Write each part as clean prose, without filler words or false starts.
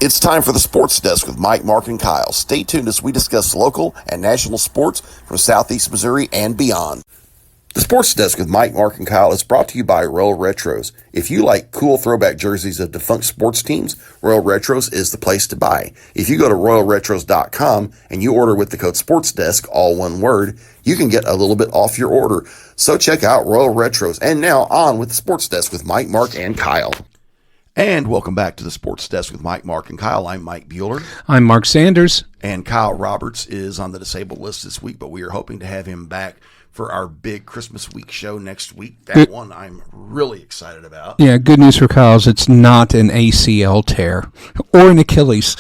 It's time for the Sports Desk with Mike, Mark, and Kyle. Stay tuned as we discuss local and national sports from Southeast Missouri and beyond. The Sports Desk with Mike, Mark, and Kyle is brought to you by Royal Retros. If you like cool throwback jerseys of defunct sports teams, Royal Retros is the place to buy. If you go to royalretros.com and you order with the code SPORTSDESK, all one word, you can get a little bit off your order. So check out Royal Retros. And now on with the Sports Desk with Mike, Mark, and Kyle. And welcome back to the Sports Desk with Mike, Mark, and Kyle. I'm Mike Bueller. I'm Mark Sanders. And Kyle Roberts is on the disabled list this week, but we are hoping to have him back for our big Christmas week show next week. That one I'm really excited about. Yeah, good news for Kyle is it's not an ACL tear or an Achilles.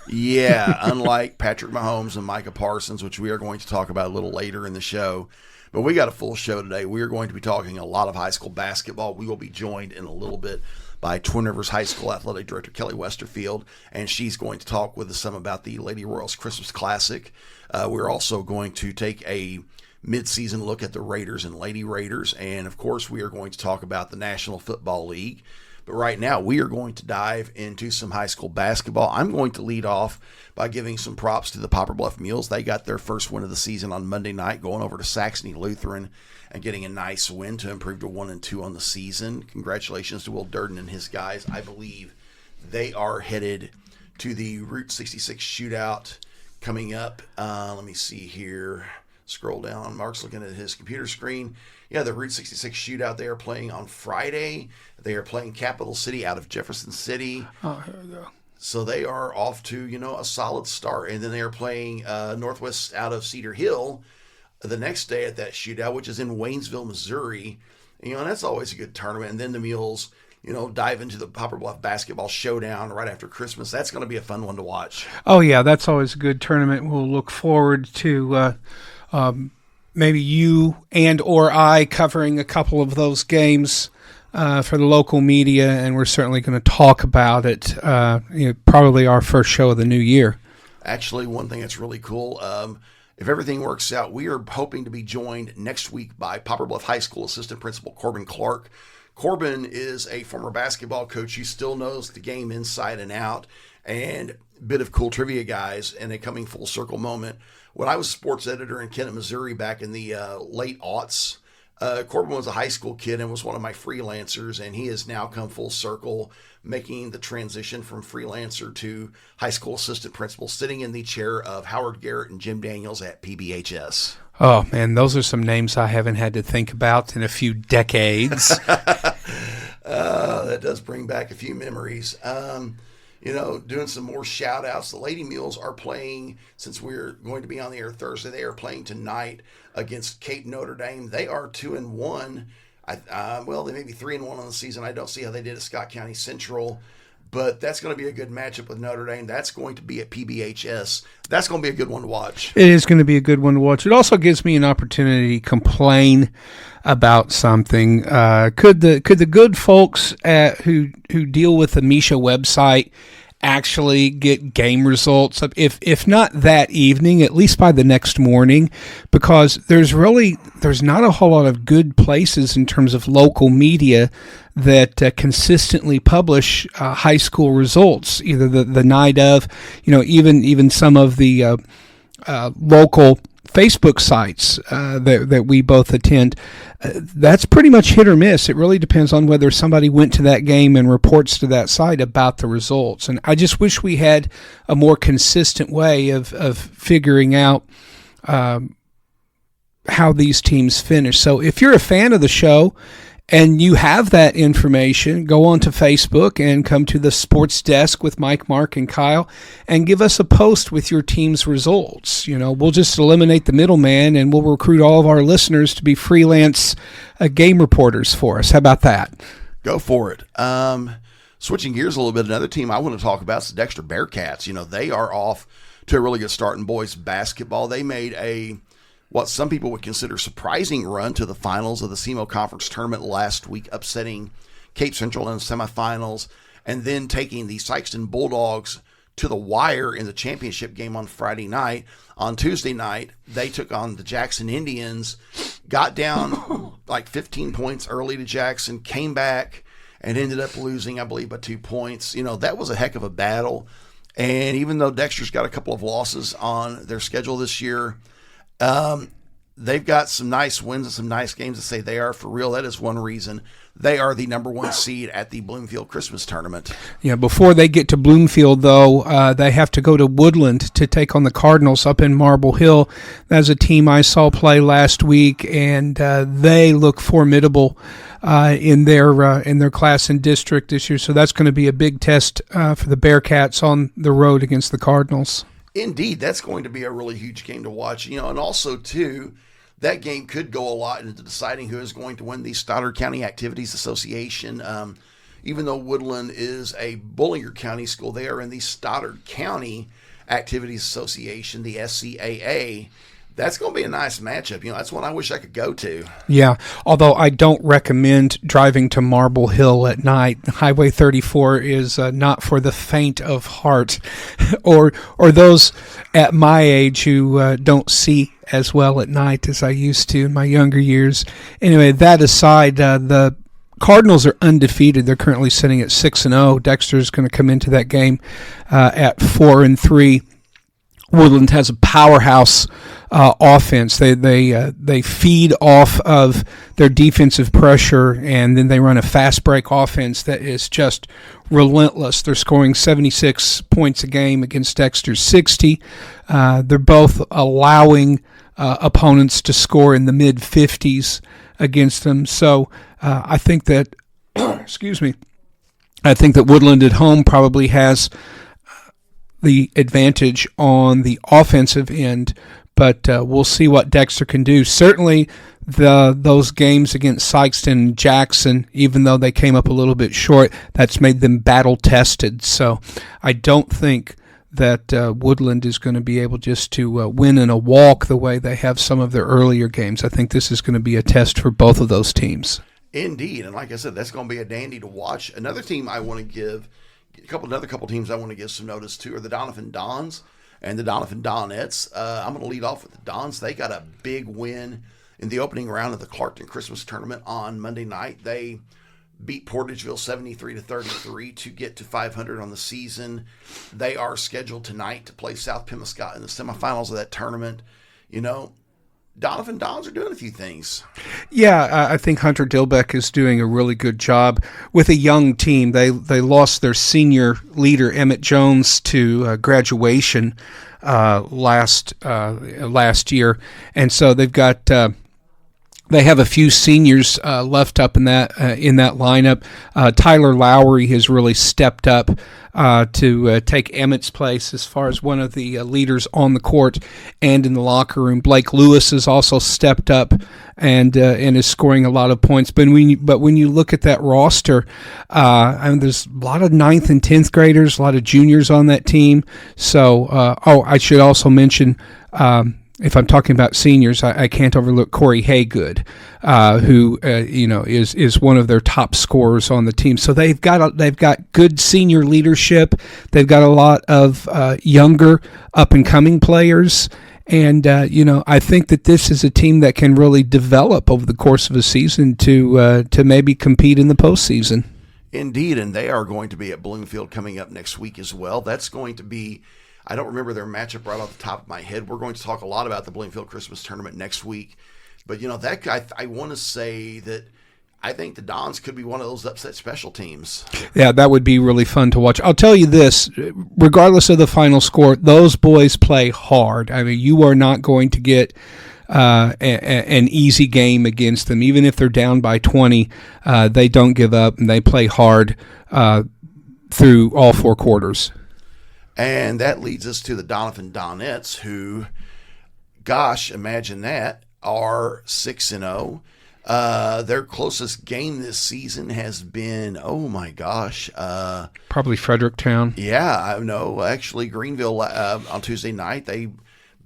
Yeah, unlike Patrick Mahomes and Micah Parsons, which we are going to talk about a little later in the show. But we got a full show today. We are going to be talking a lot of high school basketball. We will be joined in a little bit by Twin Rivers High School Athletic Director Kelly Westerfield, and she's going to talk with us some about the Lady Royals Christmas Classic. We're also going to take a mid-season look at the Raiders and Lady Raiders, and of course we are going to talk about the National Football League. But right now we are going to dive into some high school basketball. I'm going to lead off by giving some props to the Poplar Bluff Mules. They got their first win of the season on Monday night, going over to Saxony Lutheran and getting a nice win to improve to 1-2 on the season. Congratulations to Will Durden and his guys. I believe they are headed to the Route 66 shootout coming up. Let me see here. Scroll down. Mark's looking at his computer screen. Yeah, the Route 66 shootout, they are playing on Friday. They are playing Capital City out of Jefferson City. Oh, here we go. So they are off to, a solid start. And then they are playing Northwest out of Cedar Hill the next day at that shootout, which is in Waynesville, Missouri. And that's always a good tournament. And then the Mules, dive into the Poplar Bluff basketball showdown right after Christmas. That's going to be a fun one to watch. Oh, yeah, that's always a good tournament. We'll look forward to maybe you and or I covering a couple of those games for the local media, and we're certainly going to talk about it. Probably our first show of the new year. Actually, one thing that's really cool, if everything works out, we are hoping to be joined next week by Poplar Bluff High School Assistant Principal Corbin Clark. Corbin is a former basketball coach. He still knows the game inside and out, and a bit of cool trivia, guys, and a coming full circle moment. When I was sports editor in Kennett, Missouri back in the late aughts, Corbin was a high school kid and was one of my freelancers, and he has now come full circle, making the transition from freelancer to high school assistant principal, sitting in the chair of Howard Garrett and Jim Daniels at PBHS. Oh, man, those are some names I haven't had to think about in a few decades. That does bring back a few memories. Doing some more shout outs. The Lady Mules are playing, since we're going to be on the air Thursday, they are playing tonight against Cape Notre Dame. They are 2-1. They may be 3-1 on the season. I don't see how they did at Scott County Central, but that's going to be a good matchup with Notre Dame. That's going to be at PBHS. That's going to be a good one to watch. It is going to be a good one to watch. It also gives me an opportunity to complain about something. Could the good folks who deal with the Misha website actually get game results, if not that evening, at least by the next morning, because there's not a whole lot of good places in terms of local media that consistently publish high school results, either the night of, even some of the local Facebook sites that we both attend. That's pretty much hit or miss. It really depends on whether somebody went to that game and reports to that site about the results. And I just wish we had a more consistent way of figuring out how these teams finish. So if you're a fan of the show and you have that information, go on to Facebook and come to the Sports Desk with Mike, Mark, and Kyle and give us a post with your team's results. We'll just eliminate the middleman and we'll recruit all of our listeners to be freelance game reporters for us. How about that? Go for it. Switching gears a little bit, another team I want to talk about is the Dexter Bearcats. They are off to a really good start in boys basketball. They made what some people would consider surprising run to the finals of the SEMO Conference Tournament last week, upsetting Cape Central in the semifinals, and then taking the Sykeston Bulldogs to the wire in the championship game on Friday night. On Tuesday night, they took on the Jackson Indians, got down like 15 points early to Jackson, came back, and ended up losing, I believe, by 2 points. That was a heck of a battle. And even though Dexter's got a couple of losses on their schedule this year, they've got some nice wins and some nice games to say they are for real. That is one reason they are the number one seed at the Bloomfield Christmas Tournament. Yeah, before they get to Bloomfield, though, they have to go to Woodland to take on the Cardinals up in Marble Hill. That's a team I saw play last week, and they look formidable in their class and district this year. So that's going to be a big test for the Bearcats on the road against the Cardinals. Indeed, that's going to be a really huge game to watch. And also, too, that game could go a lot into deciding who is going to win the Stoddard County Activities Association. Even though Woodland is a Bullinger County school, they are in the Stoddard County Activities Association, the SCAA. That's going to be a nice matchup. That's one I wish I could go to. Yeah, although I don't recommend driving to Marble Hill at night. Highway 34 is not for the faint of heart, or those at my age who don't see as well at night as I used to in my younger years. Anyway, that aside, the Cardinals are undefeated. They're currently sitting at 6-0. Dexter's going to come into that game at 4-3. Woodland has a powerhouse offense. They feed off of their defensive pressure, and then they run a fast break offense that is just relentless. They're scoring 76 points a game against Dexter's 60. They're both allowing opponents to score in the mid-50s against them. So I think that, excuse me, I think that Woodland at home probably has the advantage on the offensive end, but we'll see what Dexter can do. Certainly those games against Sykeston and Jackson, even though they came up a little bit short, that's made them battle tested. So I don't think that Woodland is going to be able just to win in a walk the way they have some of their earlier games. I think this is going to be a test for both of those teams. Indeed, and like I said, that's going to be a dandy to watch. Another team I want to give another couple teams I want to give some notice to are the Doniphan Dons and the Doniphan Donettes. I'm going to lead off with the Dons. They got a big win in the opening round of the Clarkton Christmas Tournament on Monday night. They beat Portageville 73-33 to get to 500 on the season. They are scheduled tonight to play South Pemiscot in the semifinals of that tournament. Doniphan Dons are doing a few things. Yeah, I think Hunter Dilbeck is doing a really good job with a young team. They lost their senior leader, Emmett Jones, to graduation last year, and so they've got they have a few seniors left up in that lineup. Tyler Lowry has really stepped up to take Emmett's place as far as one of the leaders on the court and in the locker room. Blake Lewis has also stepped up and is scoring a lot of points. But when you look at that roster, there's a lot of 9th and 10th graders, a lot of juniors on that team. So, I should also mention. If I'm talking about seniors, I can't overlook Corey Haygood, who is one of their top scorers on the team. So they've got good senior leadership. They've got a lot of younger up and coming players, and I think that this is a team that can really develop over the course of a season to maybe compete in the postseason. Indeed, and they are going to be at Bloomfield coming up next week as well. That's going to be. I don't remember their matchup right off the top of my head. We're going to talk a lot about the Bloomfield Christmas Tournament next week. But, that I want to say that I think the Dons could be one of those upset special teams. Yeah, that would be really fun to watch. I'll tell you this, regardless of the final score, those boys play hard. I mean, you are not going to get an easy game against them. Even if they're down by 20, they don't give up, and they play hard through all 4 quarters. And that leads us to the Doniphan Donettes, who, gosh, imagine that, are 6-0. Their closest game this season has been, oh my gosh. Probably Fredericktown. Yeah, I know. Actually, Greenville on Tuesday night, they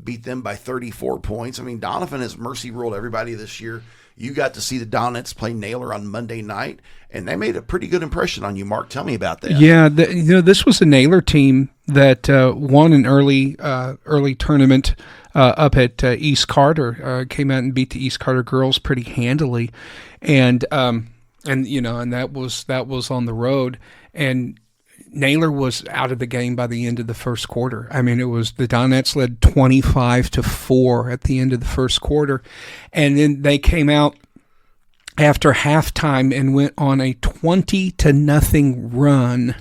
beat them by 34 points. I mean, Doniphan has mercy ruled everybody this year. You got to see the Donettes play Naylor on Monday night, and they made a pretty good impression on you, Mark. Tell me about that. Yeah, this was a Naylor team that won an early tournament up at East Carter. Came out and beat the East Carter girls pretty handily, and and and that was on the road, and Naylor was out of the game by the end of the first quarter. I mean, it was the Donettes led 25-4 at the end of the first quarter, and then they came out after halftime and went on a 20-0 run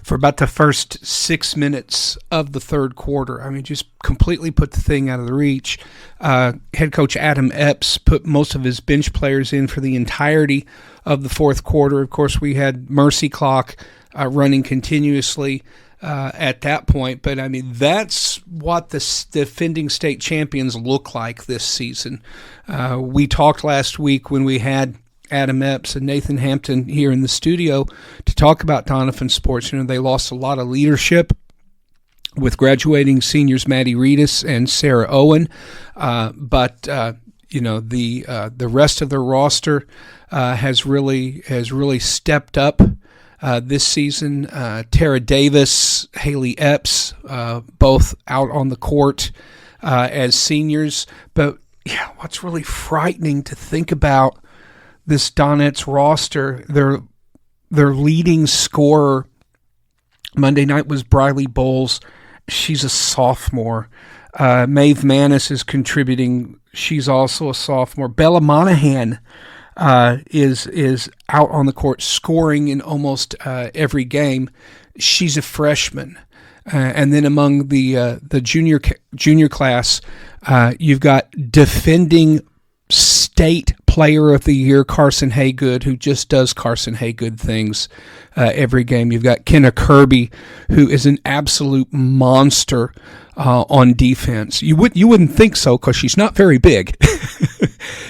for about the first 6 minutes of the third quarter. I mean, just completely put the thing out of the reach. Head coach Adam Epps put most of his bench players in for the entirety of the fourth quarter. Of course, we had mercy clock running continuously at that point. But, I mean, that's what the defending state champions look like this season. We talked last week when we had Adam Epps and Nathan Hampton here in the studio to talk about Donovan sports. They lost a lot of leadership with graduating seniors Maddie Reedus and Sarah Owen, but the rest of their roster has really stepped up this season. Tara Davis, Haley Epps, both out on the court as seniors. But yeah, what's really frightening to think about this Donettes roster, their leading scorer Monday night was Briley Bowles. She's a sophomore. Maeve Manis is contributing. She's also a sophomore. Bella Monahan is out on the court scoring in almost every game. She's a freshman. And then among the junior class, you've got defending state player of the year Carson Haygood, who just does Carson Haygood things every game. You've got Kenna Kirby, who is an absolute monster on defense. You wouldn't think so because she's not very big,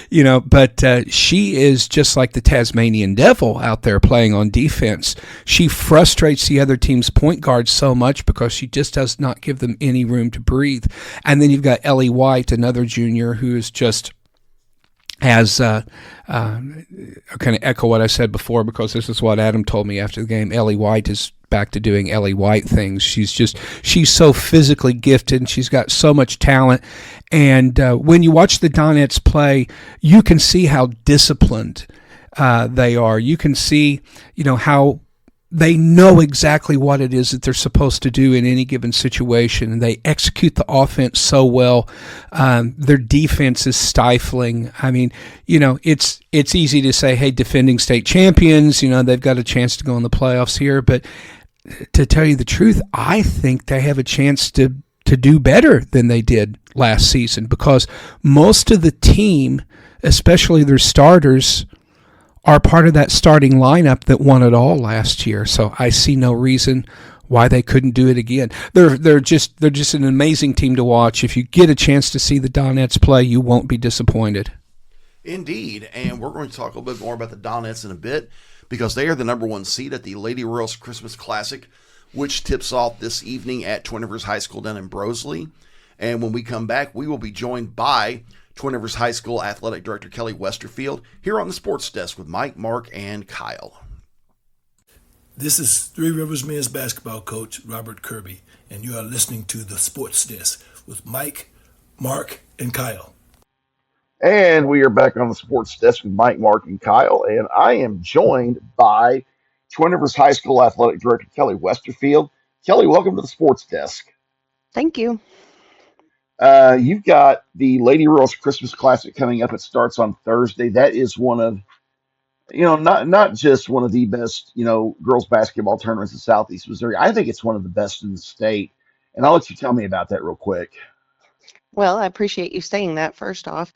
but she is just like the Tasmanian Devil out there playing on defense. She frustrates the other team's point guards so much because she just does not give them any room to breathe. And then you've got Ellie White, another junior, who is just has I'll kind of echo what I said before because this is what Adam told me after the game. Ellie White is back to doing Ellie White things. She's so physically gifted and she's got so much talent. And when you watch the Donettes play, you can see how disciplined they are. You can see, how they know exactly what it is that they're supposed to do in any given situation, and they execute the offense so well. Their defense is stifling. I mean, it's easy to say, hey, defending state champions, they've got a chance to go in the playoffs here. But to tell you the truth, I think they have a chance to do better than they did last season because most of the team, especially their starters, are part of that starting lineup that won it all last year. So I see no reason why they couldn't do it again. They're just an amazing team to watch. If you get a chance to see the Donettes play, you won't be disappointed. Indeed, and we're going to talk a little bit more about the Donettes in a bit because they are the number one seed at the Lady Royals Christmas Classic, which tips off this evening at Twin Rivers High School down in Brosley. And when we come back, we will be joined by Twin Rivers High School Athletic Director Kelly Westerfield here on the Sports Desk with Mike, Mark, and Kyle. This is Three Rivers men's basketball coach Robert Kirby, and you are listening to the Sports Desk with Mike, Mark, and Kyle. And we are back on the Sports Desk with Mike, Mark, and Kyle, and I am joined by Twin Rivers High School Athletic Director Kelly Westerfield. Kelly, welcome to the Sports Desk. Thank you. You've got the Lady Royals Christmas Classic coming up. It starts on Thursday. That is one of, not just one of the best, girls basketball tournaments in Southeast Missouri. I think it's one of the best in the state. And I'll let you tell me about that real quick. Well, I appreciate you saying that first off.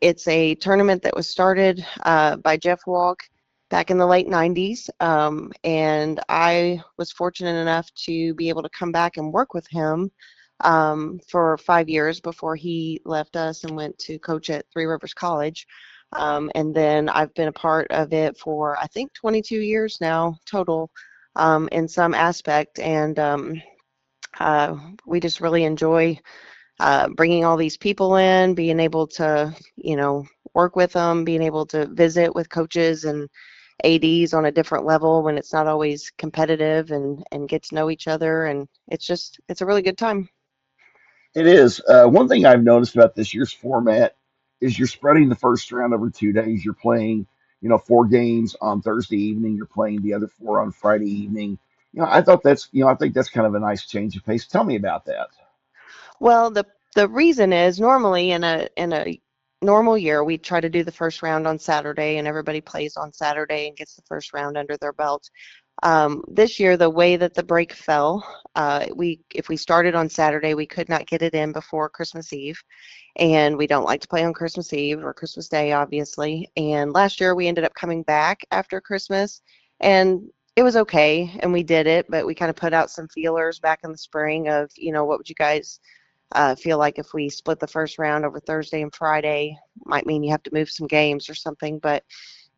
It's a tournament that was started by Jeff Walk back in the late 90s. And I was fortunate enough to be able to come back and work with him for 5 years before he left us and went to coach at Three Rivers College. And then I've been a part of it for, I think, 22 years now total in some aspect. And we just really enjoy bringing all these people in, being able to, work with them, being able to visit with coaches and ADs on a different level when it's not always competitive and get to know each other. And it's a really good time. It is. One thing I've noticed about this year's format is you're spreading the first round over 2 days. You're playing, 4 games on Thursday evening. You're playing the other 4 on Friday evening. I thought I think that's kind of a nice change of pace. Tell me about that. Well, the reason is normally in a normal year we try to do the first round on Saturday and everybody plays on Saturday and gets the first round under their belt. This year, the way that the break fell, we if we started on Saturday, we could not get it in before Christmas Eve, and we don't like to play on Christmas Eve or Christmas Day, obviously. And last year, we ended up coming back after Christmas, and it was okay, and we did it, but we kind of put out some feelers back in the spring of, what would you guys feel like if we split the first round over Thursday and Friday? Might mean you have to move some games or something, but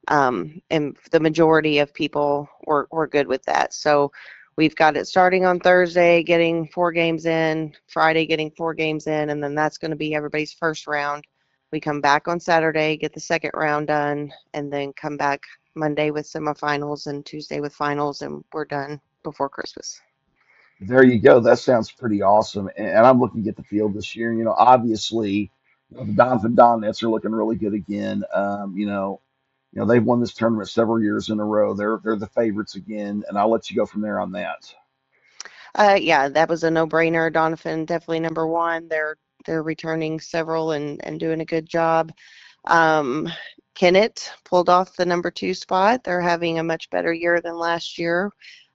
and the majority of people were good with that. So we've got it starting on Thursday, getting 4 games in, Friday getting 4 games in, and then that's going to be everybody's first round. We come back on Saturday, get the second round done, and then come back Monday with semifinals and Tuesday with finals, and we're done before Christmas. There you go. That sounds pretty awesome. And I'm looking at the field this year. Obviously, the Donovan Nets are looking really good again. They've won this tournament several years in a row. They're the favorites again, and I'll let you go from there on that. Yeah, that was a no-brainer. Donovan definitely number one. They're returning several and doing a good job. Um, Kennett pulled off the number 2 spot. They're having a much better year than last year.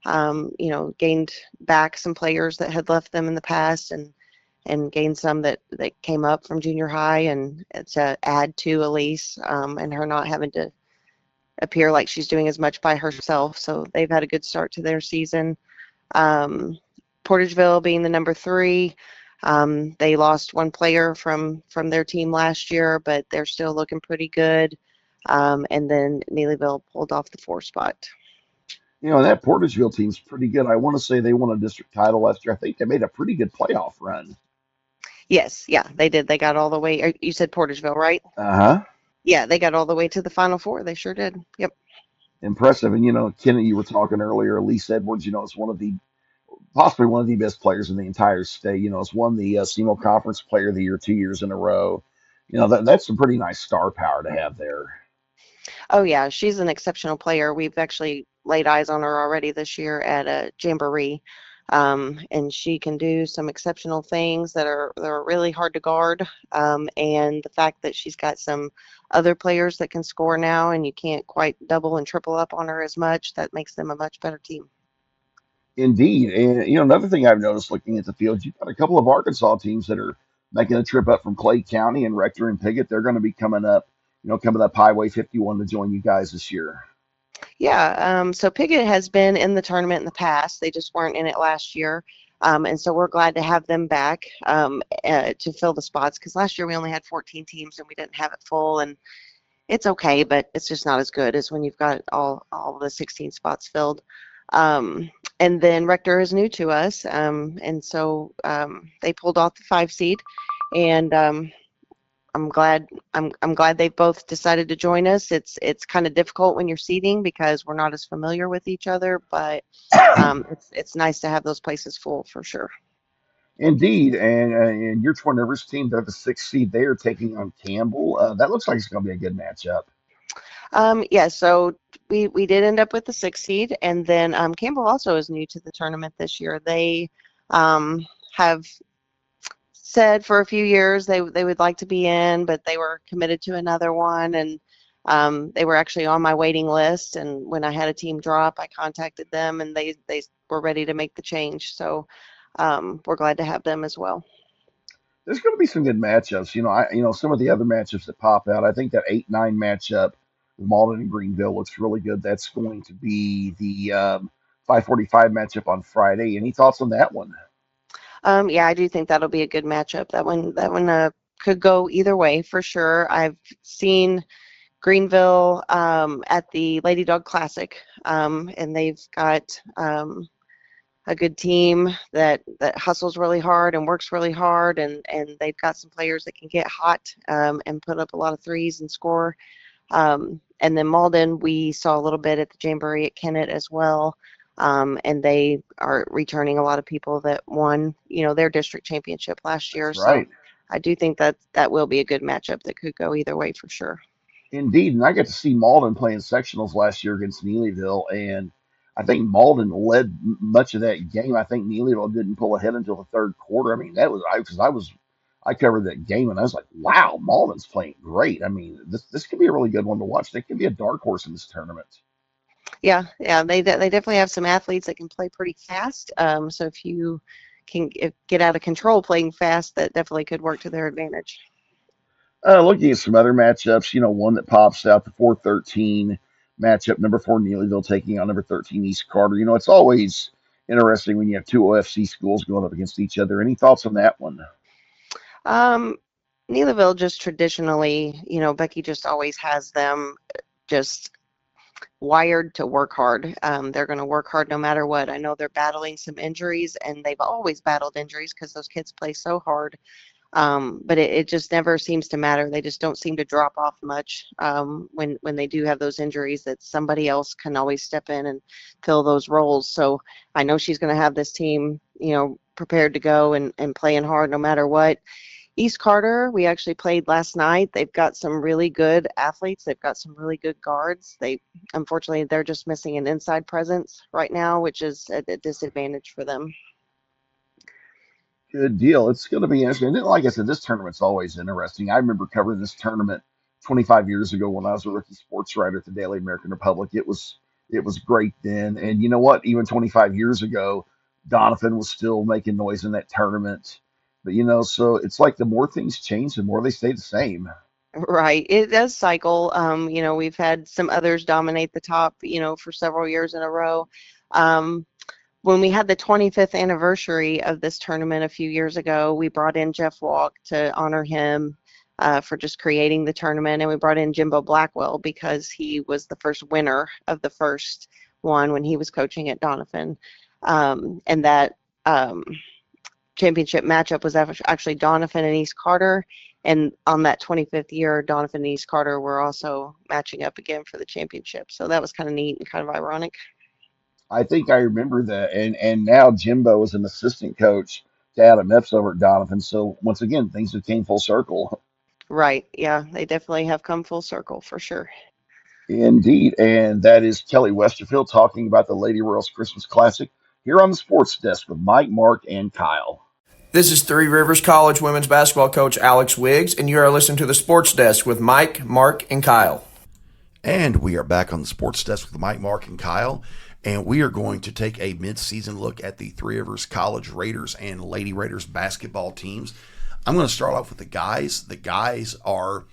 Gained back some players that had left them in the past and gained some that came up from junior high and to add to Elise and her not having to appear like she's doing as much by herself. So they've had a good start to their season. Um, Portageville being the number 3. They lost one player from their team last year, but they're still looking pretty good. And then Neelyville pulled off the 4 spot. That Portageville team's pretty good. I want to say they won a district title last year. I think they made a pretty good playoff run. Yes, yeah, they did. They got all the way. You said Portageville, right? Uh-huh. Yeah, they got all the way to the Final Four. They sure did. Yep. Impressive. And Kenny, you were talking earlier, Elise Edwards, is possibly one of the best players in the entire state. Has won the SEMO Conference Player of the Year 2 years in a row. That's some pretty nice star power to have there. Oh yeah, she's an exceptional player. We've actually laid eyes on her already this year at a jamboree, and she can do some exceptional things that are really hard to guard. And the fact that she's got some other players that can score now, and you can't quite double and triple up on her as much, that makes them a much better team. Indeed. And, another thing I've noticed looking at the field, you've got a couple of Arkansas teams that are making a trip up from Clay County, and Rector and Piggott. They're going to be coming up Highway 51 to join you guys this year. Yeah, so Piggott has been in the tournament in the past. They just weren't in it last year. And so we're glad to have them back to fill the spots because last year we only had 14 teams and we didn't have it full. And it's okay, but it's just not as good as when you've got all the 16 spots filled. And then Rector is new to us, and so they pulled off the 5 seed, and I'm glad they both decided to join us. It's kind of difficult when you're seating because we're not as familiar with each other, but it's nice to have those places full for sure. Indeed. And your Twin Rivers team, they're the 6th seed. They are taking on Campbell. That looks like it's going to be a good matchup. Yeah, so we did end up with the 6 seed, and then Campbell also is new to the tournament this year. They have said for a few years they would like to be in, but they were committed to another one, and they were actually on my waiting list. And when I had a team drop, I contacted them, and they were ready to make the change. So we're glad to have them as well. There's going to be some good matchups. Some of the other matchups that pop out. I think that 8-9 matchup with Malden and Greenville looks really good. That's going to be the 5:45 matchup on Friday. Any thoughts on that one? Yeah, I do think that'll be a good matchup. That one could go either way for sure. I've seen Greenville at the Lady Dog Classic, and they've got a good team that hustles really hard and works really hard, and they've got some players that can get hot and put up a lot of threes and score. And then Malden, we saw a little bit at the Jamboree at Kennett as well. And they are returning a lot of people that won, their district championship last year. That's So right. I do think that will be a good matchup that could go either way for sure. Indeed, and I got to see Malden playing sectionals last year against Neelyville, and I think Malden led much of that game. I think Neelyville didn't pull ahead until the third quarter. I mean, that was I covered that game, and I was like, wow, Malden's playing great. I mean, this could be a really good one to watch. They could be a dark horse in this tournament. Yeah, they definitely have some athletes that can play pretty fast. So if you can get out of control playing fast, that definitely could work to their advantage. Looking at some other matchups, one that pops out, the 4-13 matchup, number 4 Neelyville taking on number 13 East Carter. It's always interesting when you have two OFC schools going up against each other. Any thoughts on that one? Um, Neelyville just traditionally, Becky just always has them just wired to work hard. They're going to work hard no matter what. I know they're battling some injuries, and they've always battled injuries because those kids play so hard. But it just never seems to matter. They just don't seem to drop off much when they do have those injuries, that somebody else can always step in and fill those roles. So I know she's going to have this team, prepared to go and playing hard no matter what. East Carter, we actually played last night. They've got some really good athletes. They've got some really good guards. Unfortunately, they're just missing an inside presence right now, which is a disadvantage for them. Good deal. It's going to be interesting. And like I said, this tournament's always interesting. I remember covering this tournament 25 years ago when I was a rookie sports writer at the Daily American Republic. It was great then. And you know what? Even 25 years ago, Donovan was still making noise in that tournament. But so it's like the more things change, the more they stay the same. Right. It does cycle. We've had some others dominate the top, for several years in a row. When we had the 25th anniversary of this tournament a few years ago, we brought in Jeff Walk to honor him for just creating the tournament. And we brought in Jimbo Blackwell because he was the first winner of the first one when he was coaching at Donovan. And that championship matchup was actually Donovan and East Carter. And on that 25th year, Donovan and East Carter were also matching up again for the championship. So that was kind of neat and kind of ironic. I think I remember that. And now Jimbo is an assistant coach to Adam Epps over at Donovan. So once again, things have came full circle. Right. Yeah, they definitely have come full circle for sure. Indeed. And that is Kelly Westerfield talking about the Lady Royals Christmas Classic here on the Sports Desk with Mike, Mark, and Kyle. This is Three Rivers College women's basketball coach Alex Wiggs, and you are listening to the Sports Desk with Mike, Mark, and Kyle. And we are back on the Sports Desk with Mike, Mark, and Kyle. And we are going to take a mid-season look at the Three Rivers College Raiders and Lady Raiders basketball teams. I'm going to start off with the guys. The guys are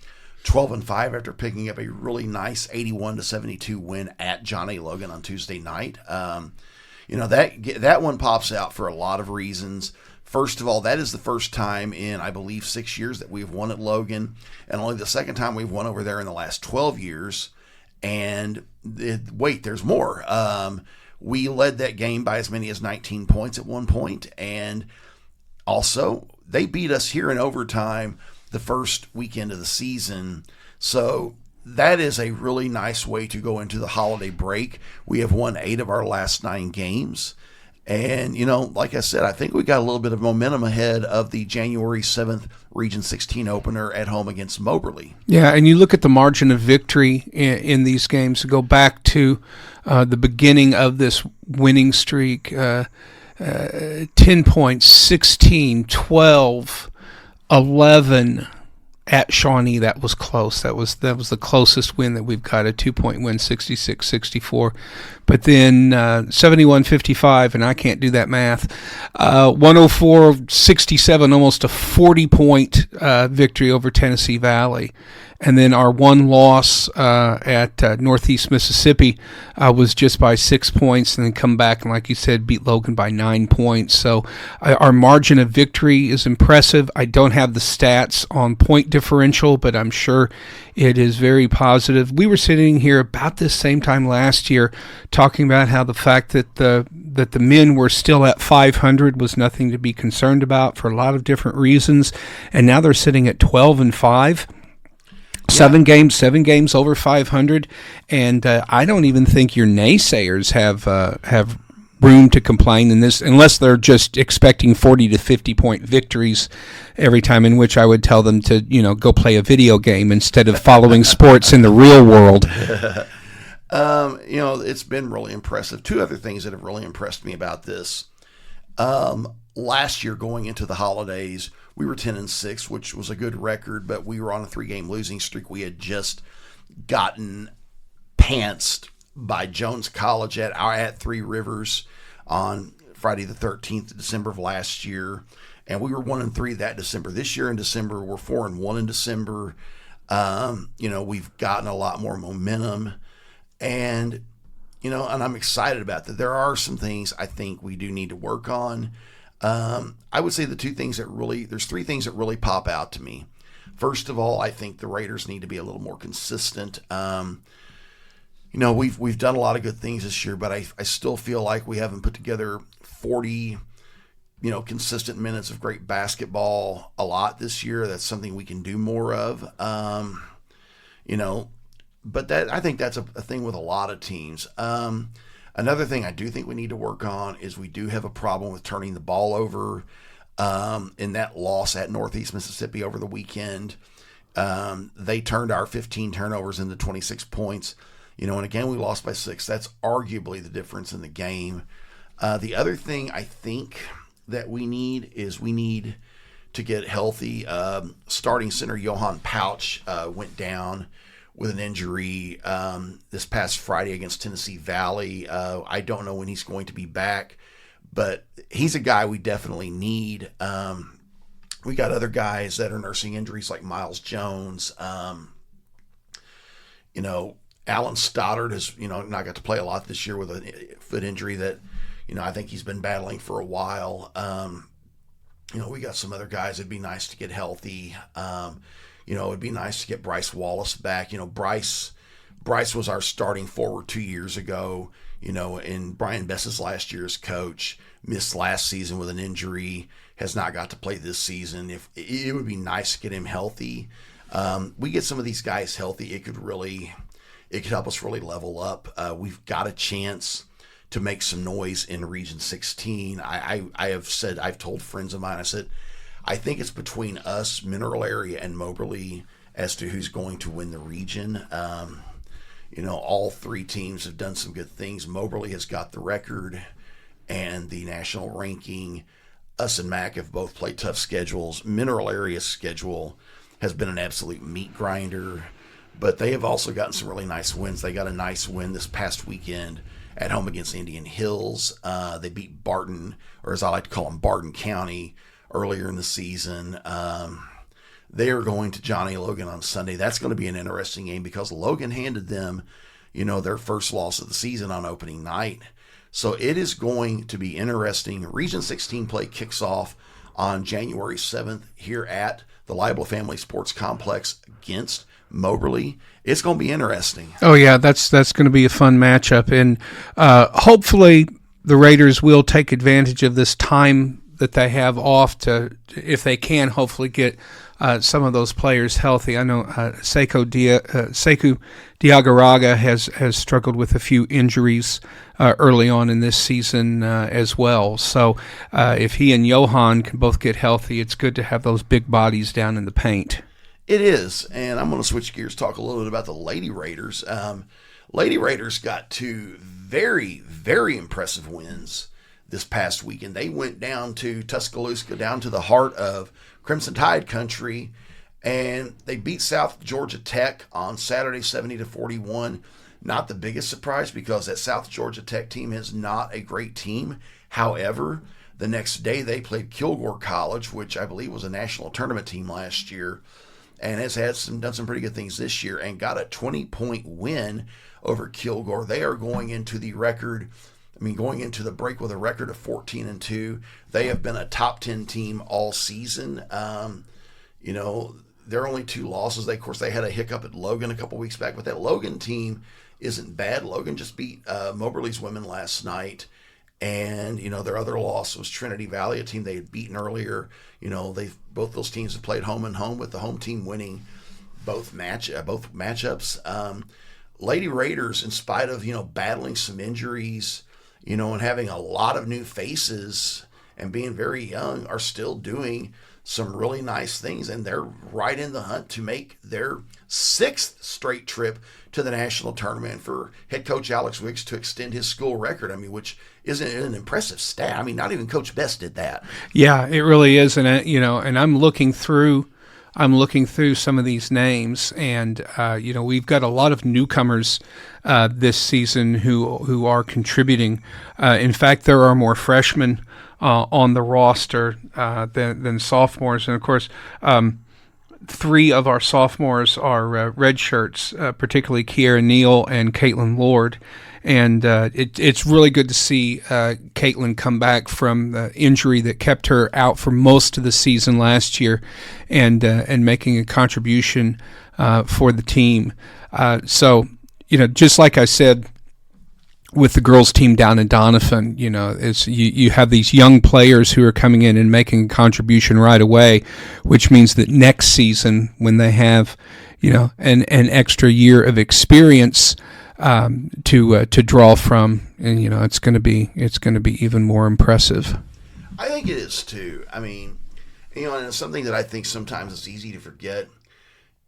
12-5 after picking up a really nice 81-72 win at John A. Logan on Tuesday night. That one pops out for a lot of reasons. First of all, that is the first time in, I believe, 6 years that we've won at Logan, and only the second time we've won over there in the last 12 years. And wait, there's more. We led that game by as many as 19 points at one point, and also they beat us here in overtime the first weekend of the season. So that is a really nice way to go into the holiday break. We have won 8 of our last 9 games. And, like I said, I think we got a little bit of momentum ahead of the January 7th Region 16 opener at home against Moberly. Yeah, and you look at the margin of victory in these games to go back to the beginning of this winning streak, 10 points, 16, 12, 11 at Shawnee. That was close. That was the closest win that we've got, a 2-point win, 66-64. But then 71-55, and I can't do that math, 104-67, almost a 40-point victory over Tennessee Valley. And then our one loss at Northeast Mississippi was just by 6 points, and then come back and, like you said, beat Logan by 9 points. So our margin of victory is impressive. I don't have the stats on point differential, but I'm sure it is very positive. We were sitting here about this same time last year talking about how the fact that the men were still at 500 was nothing to be concerned about for a lot of different reasons, and now they're sitting at 12-5. Seven games over 500, and I don't even think your naysayers have room to complain in this, unless they're just expecting 40 to 50 point victories every time, in which I would tell them to, go play a video game instead of following sports in the real world. It's been really impressive. Two other things that have really impressed me about this. Last year, going into the holidays, we were 10-6, which was a good record, but we were on a 3-game losing streak. We had just gotten pantsed by Jones College at Three Rivers on Friday the 13th of December of last year, and we were 1-3 that December. This year in December, we're 4-1 in December. We've gotten a lot more momentum, and I'm excited about that. There are some things I think we do need to work on. I would say there's three things that really pop out to me. First of all, I think the Raiders need to be a little more consistent. We've done a lot of good things this year, but I still feel like we haven't put together 40, consistent minutes of great basketball a lot this year. That's something we can do more of. But I think that's a thing with a lot of teams. Another thing I do think we need to work on is we do have a problem with turning the ball over. In that loss at Northeast Mississippi over the weekend, they turned our 15 turnovers into 26 points. And again, we lost by 6. That's arguably the difference in the game. The other thing I think that we need to get healthy. Starting center Johan Pouch went down with an injury this past Friday against Tennessee Valley. I don't know when he's going to be back, but he's a guy we definitely need. We got other guys that are nursing injuries like Miles Jones. Alan Stoddard has, not got to play a lot this year with a foot injury that, I think he's been battling for a while. We got some other guys. It'd be nice to get healthy. It'd be nice to get Bryce Wallace back. Bryce was our starting forward 2 years ago, and Brian Bess's last year's coach, missed last season with an injury, has not got to play this season. If it would be nice to get him healthy. We get some of these guys healthy, it could help us really level up. We've got a chance to make some noise in Region 16. I've told friends of mine, I said, I think it's between us, Mineral Area, and Moberly as to who's going to win the region. All three teams have done some good things. Moberly has got the record and the national ranking. Us and Mac have both played tough schedules. Mineral Area's schedule has been an absolute meat grinder, but they have also gotten some really nice wins. They got a nice win this past weekend at home against Indian Hills. They beat Barton, or as I like to call them, Barton County, earlier in the season. They are going to Johnny Logan on Sunday. That's going to be an interesting game because Logan handed them, their first loss of the season on opening night. So it is going to be interesting. Region 16 play kicks off on January 7th here at the Libel Family Sports Complex against Moberly. It's going to be interesting. Oh yeah, that's going to be a fun matchup, and hopefully the Raiders will take advantage of this time that they have off to, if they can, hopefully get some of those players healthy. I know Sekou Diagaraga has struggled with a few injuries early on in this season as well. So if he and Johan can both get healthy, it's good to have those big bodies down in the paint. It is, and I'm going to switch gears, talk a little bit about the Lady Raiders. Lady Raiders got two very, very impressive wins this past weekend. They went down to Tuscaloosa, down to the heart of Crimson Tide country, and they beat South Georgia Tech on Saturday 70-41. Not the biggest surprise because that South Georgia Tech team is not a great team. However, the next day they played Kilgore College, which I believe was a national tournament team last year, and has done some pretty good things this year, and got a 20-point win over Kilgore. They are going into the break with a record of 14-2. They have been a top 10 team all season. Their only two losses, they had a hiccup at Logan a couple weeks back, but that Logan team isn't bad. Logan just beat Moberly's women last night. And, their other loss was Trinity Valley, a team they had beaten earlier. Both those teams have played home and home, with the home team winning both matchups. Lady Raiders, in spite of, battling some injuries, and having a lot of new faces and being very young are still doing some really nice things, and they're right in the hunt to make their 6th straight trip to the national tournament for head coach Alex Wiggs to extend his school record. I mean, which isn't an impressive stat. I mean, not even Coach Best did that. Yeah, it really is, and and I'm looking through some of these names, and we've got a lot of newcomers this season who are contributing. In fact, there are more freshmen on the roster than sophomores, and of course, 3 of our sophomores are red shirts, particularly Kiera Neal and Caitlin Lord. And it's really good to see Caitlin come back from the injury that kept her out for most of the season last year, and making a contribution for the team. So just like I said with the girls team down in Doniphan, you have these young players who are coming in and making a contribution right away, which means that next season, when they have an extra year of experience to draw from, and it's going to be even more impressive. I think it is too. I mean, and it's something that I think sometimes it's easy to forget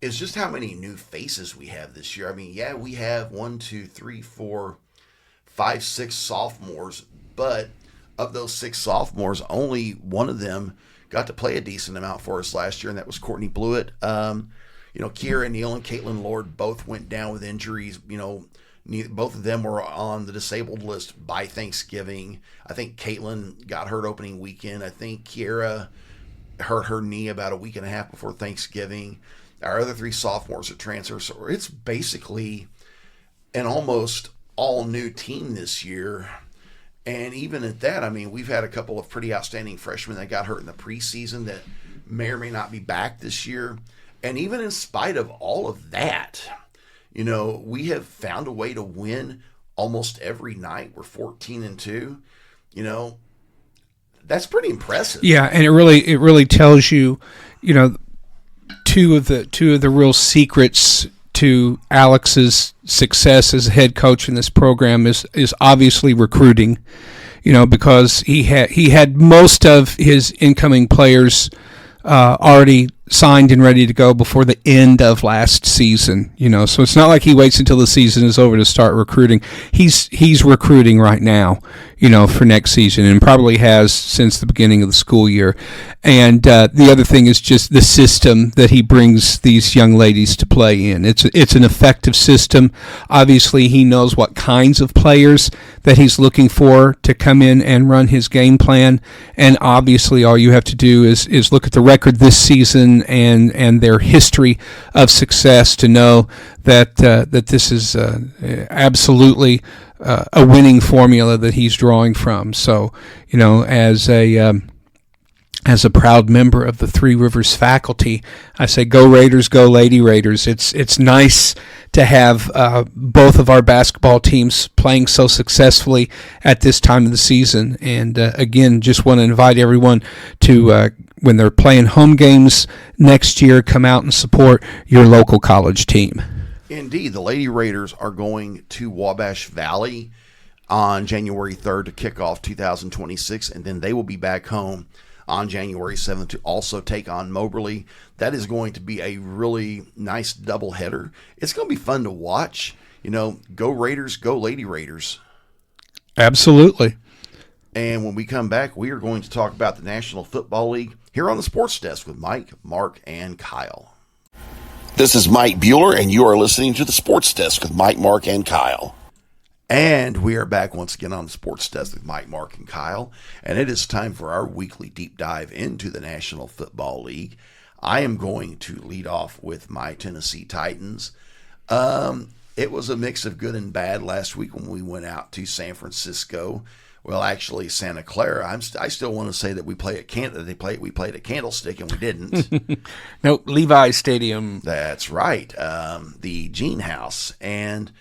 is just how many new faces we have this year. I mean, yeah, we have 1, 2, 3, 4, 5, 6 sophomores, but of those 6 sophomores, only one of them got to play a decent amount for us last year, and that was Courtney Blewett. Kiera Neal and Caitlin Lord both went down with injuries. Both of them were on the disabled list by Thanksgiving. I think Caitlin got hurt opening weekend. I think Kiera hurt her knee about a week and a half before Thanksgiving. Our other 3 sophomores are transfers. So it's basically an almost all-new team this year. And even at that, I mean, we've had a couple of pretty outstanding freshmen that got hurt in the preseason that may or may not be back this year. And even in spite of all of that, we have found a way to win almost every night. We're 14-2. That's pretty impressive. Yeah, and it really tells you, two of the real secrets to Alex's success as a head coach in this program is obviously recruiting. Because he had most of his incoming players already signed and ready to go before the end of last season. So it's not like he waits until the season is over to start recruiting. He's recruiting right now, for next season, and probably has since the beginning of the school year. And the other thing is just the system that he brings these young ladies to play in. It's an effective system. Obviously, he knows what kinds of players that he's looking for to come in and run his game plan. And obviously, all you have to do is look at the record this season and their history of success to know that this is absolutely a winning formula that he's drawing from. So, as a proud member of the Three Rivers faculty, I say go Raiders, go Lady Raiders. It's nice to have both of our basketball teams playing so successfully at this time of the season. And again, just want to invite everyone to, when they're playing home games next year, come out and support your local college team. Indeed, the Lady Raiders are going to Wabash Valley on January 3rd to kick off 2026, and then they will be back home on January 7th to also take on Moberly. That is going to be a really nice doubleheader. It's going to be fun to watch. Go Raiders, go Lady Raiders. Absolutely. And when we come back, we are going to talk about the National Football League here on the Sports Desk with Mike, Mark, and Kyle. This is Mike Bueller, and you are listening to the Sports Desk with Mike, Mark, and Kyle. And we are back once again on the Sports Desk with Mike, Mark, and Kyle. And it is time for our weekly deep dive into the National Football League. I am going to lead off with my Tennessee Titans. It was a mix of good and bad last week when we went out to San Francisco. Well, actually, Santa Clara. I still want to say that we played at Candlestick, and we didn't. No, Levi Stadium. That's right. The Gene House. And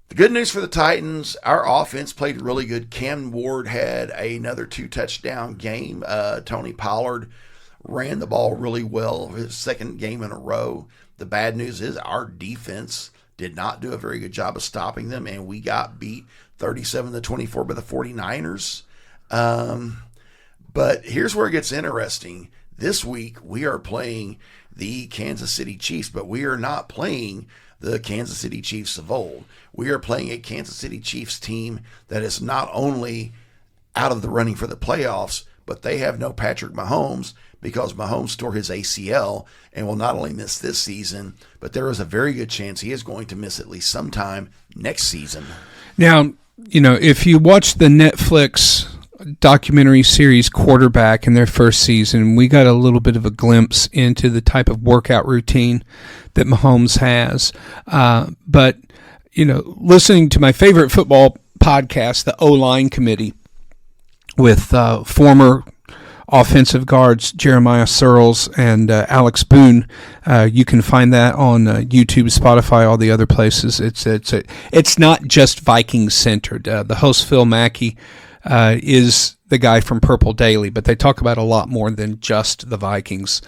the good news for the Titans, our offense played really good. Cam Ward had another 2-touchdown game. Tony Pollard ran the ball really well, his second game in a row. The bad news is our defense did not do a very good job of stopping them, and we got beat 37-24 by the 49ers. But here's where it gets interesting. This week, we are playing the Kansas City Chiefs, but we are not playing the Kansas City Chiefs of old. We are playing a Kansas City Chiefs team that is not only out of the running for the playoffs, but they have no Patrick Mahomes because Mahomes tore his ACL and will not only miss this season, but there is a very good chance he is going to miss at least sometime next season. Now, if you watch the Netflix documentary series Quarterback in their first season, we got a little bit of a glimpse into the type of workout routine that Mahomes has. But, listening to my favorite football podcast, the O-Line Committee, with former offensive guards Jeremiah Searles and Alex Boone. You can find that on YouTube, Spotify, all the other places. It's not just Vikings centered. The host Phil Mackey is the guy from Purple Daily, but they talk about a lot more than just the Vikings.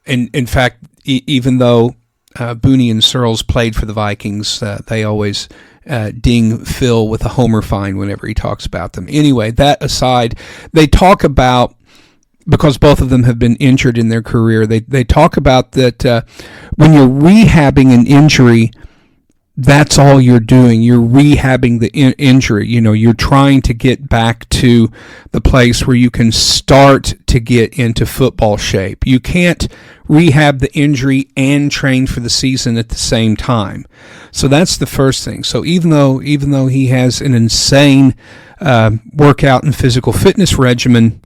In fact, even though Booney and Searles played for the Vikings, they always ding Phil with a homer fine whenever he talks about them. Anyway, that aside, they talk about, because both of them have been injured in their career, they talk about that when you're rehabbing an injury, that's all you're doing. You're rehabbing the injury. You're trying to get back to the place where you can start to get into football shape. You can't rehab the injury and train for the season at the same time. So that's the first thing. So even though he has an insane workout and physical fitness regimen,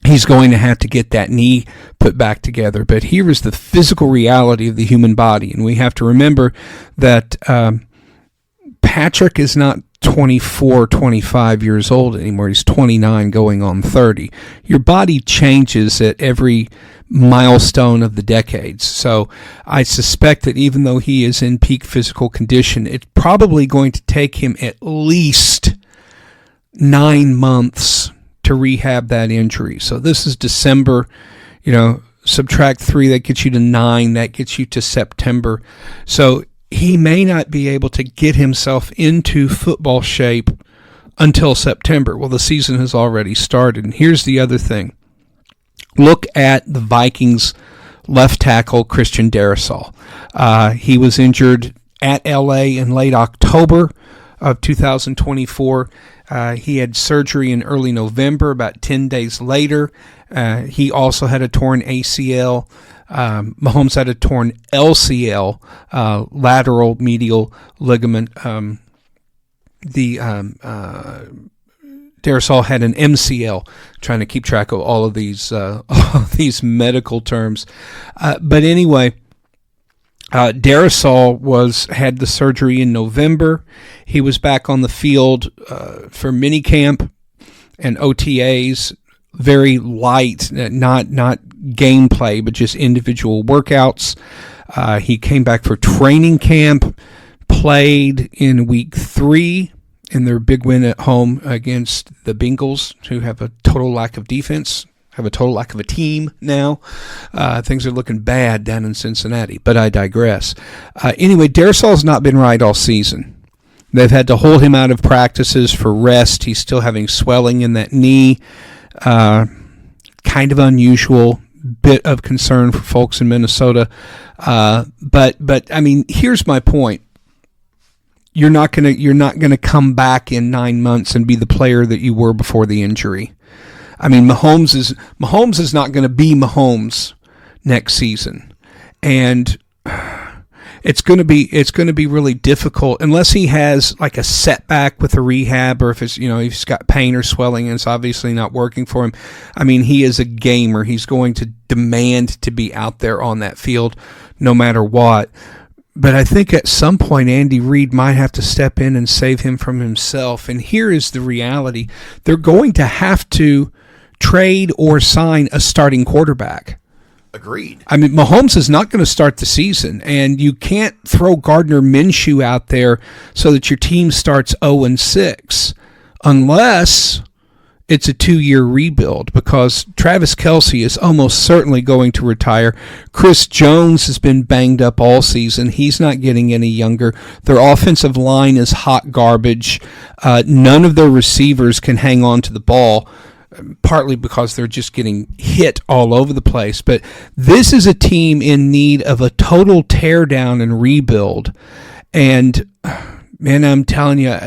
he's going to have to get that knee put back together. But here is the physical reality of the human body. And we have to remember that Patrick is not 24, 25 years old anymore. He's 29 going on 30. Your body changes at every milestone of the decades. So I suspect that even though he is in peak physical condition, it's probably going to take him at least 9 months to rehab that injury. So this is December, subtract 3, that gets you to 9, that gets you to September. So he may not be able to get himself into football shape until September. Well, the season has already started. And here's the other thing. Look at the Vikings left tackle, Christian Darrisaw. He was injured at L.A. in late October of 2024. He had surgery in early November. About 10 days later, he also had a torn ACL. Mahomes had a torn LCL, lateral medial ligament. Darrisaw had an MCL. Trying to keep track of all of these medical terms, but anyway. Darrisaw had the surgery in November. He was back on the field for minicamp and OTAs, very light, not gameplay, but just individual workouts. He came back for training camp, played in week 3 in their big win at home against the Bengals, who have a total lack of defense. Have a total lack of a team now. Things are looking bad down in Cincinnati, but I digress. Anyway, Darrisaw's not been right all season. They've had to hold him out of practices for rest. He's still having swelling in that knee. Kind of unusual, bit of concern for folks in Minnesota. But I mean, here's my point. You're not gonna come back in 9 months and be the player that you were before the injury. I mean, Mahomes is not going to be Mahomes next season, and it's going to be really difficult unless he has like a setback with a rehab, or if it's he's got pain or swelling and it's obviously not working for him. I mean, he is a gamer. He's going to demand to be out there on that field no matter what. But I think at some point Andy Reid might have to step in and save him from himself. And here is the reality: they're going to have to trade or sign a starting quarterback. Agreed. I mean, Mahomes is not going to start the season, and you can't throw Gardner Minshew out there so that your team starts 0-6 unless it's a 2-year rebuild because Travis Kelce is almost certainly going to retire. Chris Jones has been banged up all season. He's not getting any younger. Their offensive line is hot garbage. None of their receivers can hang on to the ball, partly because they're just getting hit all over the place. But this is a team in need of a total teardown and rebuild. And, man, I'm telling you,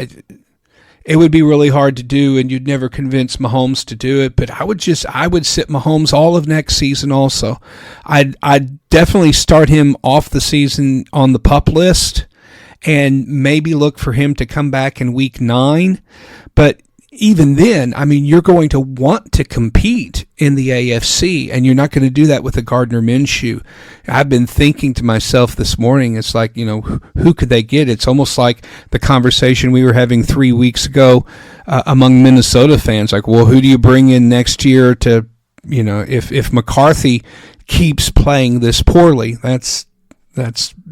it would be really hard to do, and you'd never convince Mahomes to do it. But I would sit Mahomes all of next season also. I'd definitely start him off the season on the PUP list and maybe look for him to come back in week 9. But even then, I mean, you're going to want to compete in the AFC, and you're not going to do that with a Gardner Minshew. I've been thinking to myself this morning, it's like, who could they get? It's almost like the conversation we were having 3 weeks ago among Minnesota fans. Like, well, who do you bring in next year to, if McCarthy keeps playing this poorly? That's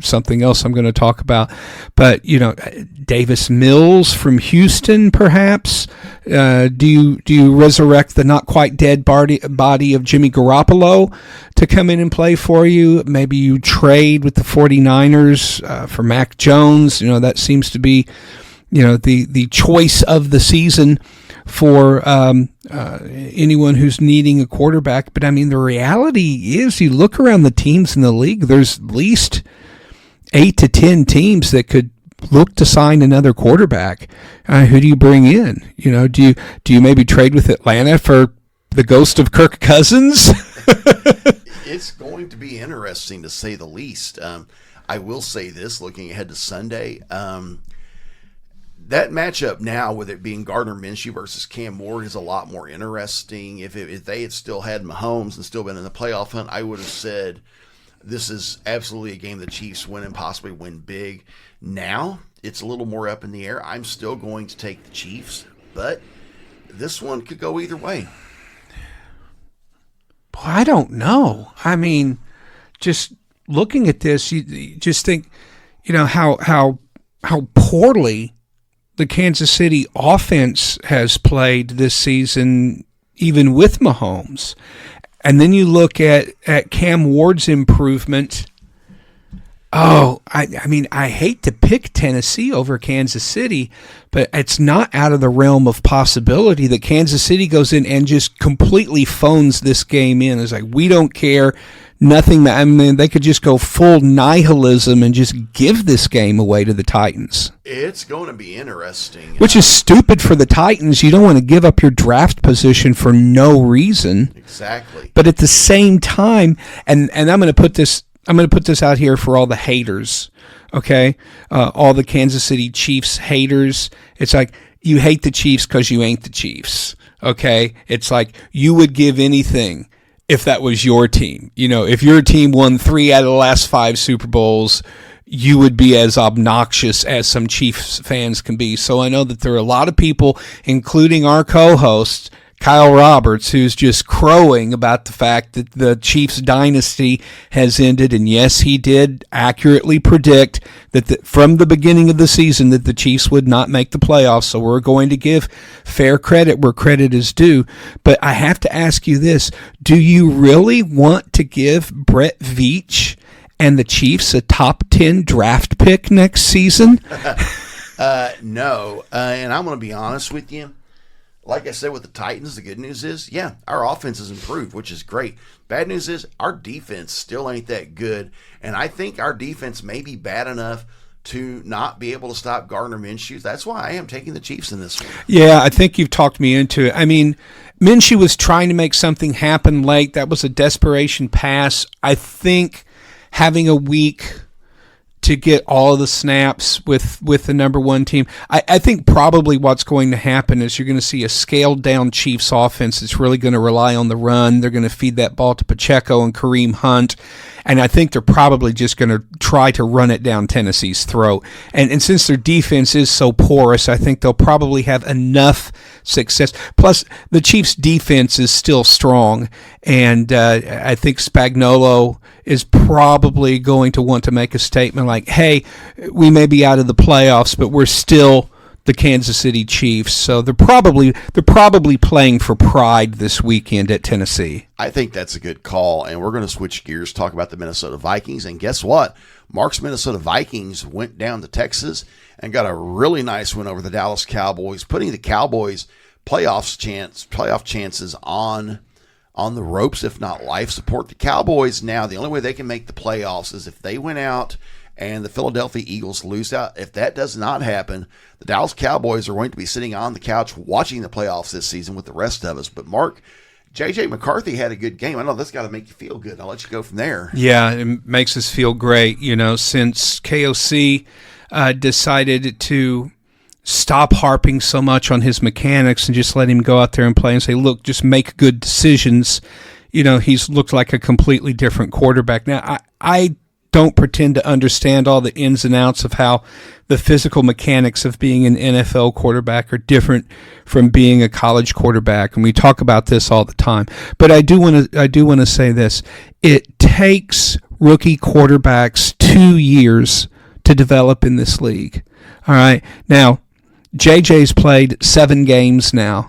something else I'm going to talk about. But, Davis Mills from Houston, perhaps. Do you resurrect the not quite dead body of Jimmy Garoppolo to come in and play for you? Maybe you trade with the 49ers for Mac Jones. That seems to be, the choice of the season for anyone who's needing a quarterback. But, I mean, the reality is you look around the teams in the league, there's at least 8 to 10 teams that could look to sign another quarterback. Who do you bring in? Do you maybe trade with Atlanta for the ghost of Kirk Cousins? It's going to be interesting, to say the least. I will say this, looking ahead to Sunday, that matchup now, with it being Gardner Minshew versus Cam Ward, is a lot more interesting. If they had still had Mahomes and still been in the playoff hunt, I would have said this is absolutely a game the Chiefs win and possibly win big. Now, it's a little more up in the air. I'm still going to take the Chiefs, but this one could go either way. Boy, I don't know. I mean, just looking at this, you just think, how poorly the Kansas City offense has played this season, even with Mahomes. And then you look at Cam Ward's improvement. Oh, I mean, I hate to pick Tennessee over Kansas City, but it's not out of the realm of possibility that Kansas City goes in and just completely phones this game in. It's like, we don't care, nothing. I mean, they could just go full nihilism and just give this game away to the Titans. It's going to be interesting. Which is stupid for the Titans. You don't want to give up your draft position for no reason. Exactly. But at the same time, and I'm going to put this out here for all the haters, okay? All the Kansas City Chiefs haters. It's like, you hate the Chiefs because you ain't the Chiefs, okay? It's like, you would give anything if that was your team. If your team won 3 out of the last 5 Super Bowls, you would be as obnoxious as some Chiefs fans can be. So I know that there are a lot of people, including our co-host, Kyle Roberts, who's just crowing about the fact that the Chiefs dynasty has ended. And yes, he did accurately predict that from the beginning of the season that the Chiefs would not make the playoffs. So we're going to give fair credit where credit is due. But I have to ask you this. Do you really want to give Brett Veach and the Chiefs a top 10 draft pick next season? No. And I'm going to be honest with you. Like I said with the Titans, the good news is, yeah, our offense has improved, which is great. Bad news is our defense still ain't that good, and I think our defense may be bad enough to not be able to stop Gardner Minshew. That's why I am taking the Chiefs in this one. Yeah, I think you've talked me into it. I mean, Minshew was trying to make something happen late. That was a desperation pass. I think having a week to get all of the snaps with the number one team. I think probably what's going to happen is you're going to see a scaled down Chiefs offense that's really going to rely on the run. They're going to feed that ball to Pacheco and Kareem Hunt. And I think they're probably just going to try to run it down Tennessee's throat. And since their defense is so porous, I think they'll probably have enough success. Plus, the Chiefs' defense is still strong. And I think Spagnuolo is probably going to want to make a statement like, hey, we may be out of the playoffs, but we're still the Kansas City Chiefs. So they're probably playing for pride this weekend at Tennessee. I think that's a good call, and we're going to switch gears, talk about the Minnesota Vikings. And guess what? Mark's Minnesota Vikings went down to Texas and got a really nice win over the Dallas Cowboys, putting the Cowboys playoff chances on the ropes, if not life support. The Cowboys now, the only way they can make the playoffs is if they win out and the Philadelphia Eagles lose out. If that does not happen, the Dallas Cowboys are going to be sitting on the couch watching the playoffs this season with the rest of us. But Mark, J.J. McCarthy had a good game. I know that's got to make you feel good. I'll let you go from there. Yeah, it makes us feel great. Since KOC decided to stop harping so much on his mechanics and just let him go out there and play and say, look, just make good decisions. He's looked like a completely different quarterback. Now, I don't pretend to understand all the ins and outs of how the physical mechanics of being an NFL quarterback are different from being a college quarterback, and we talk about this all the time. But I do want to say this: it takes rookie quarterbacks 2 years to develop in this league. All right, now JJ's played 7 games now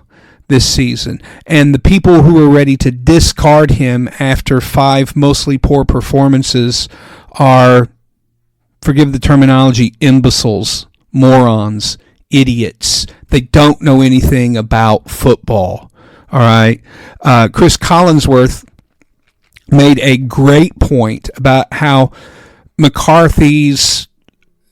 this season, and the people who are ready to discard him after 5 mostly poor performances are, forgive the terminology, imbeciles, morons, idiots. They don't know anything about football. All right. Chris Collinsworth made a great point about how McCarthy's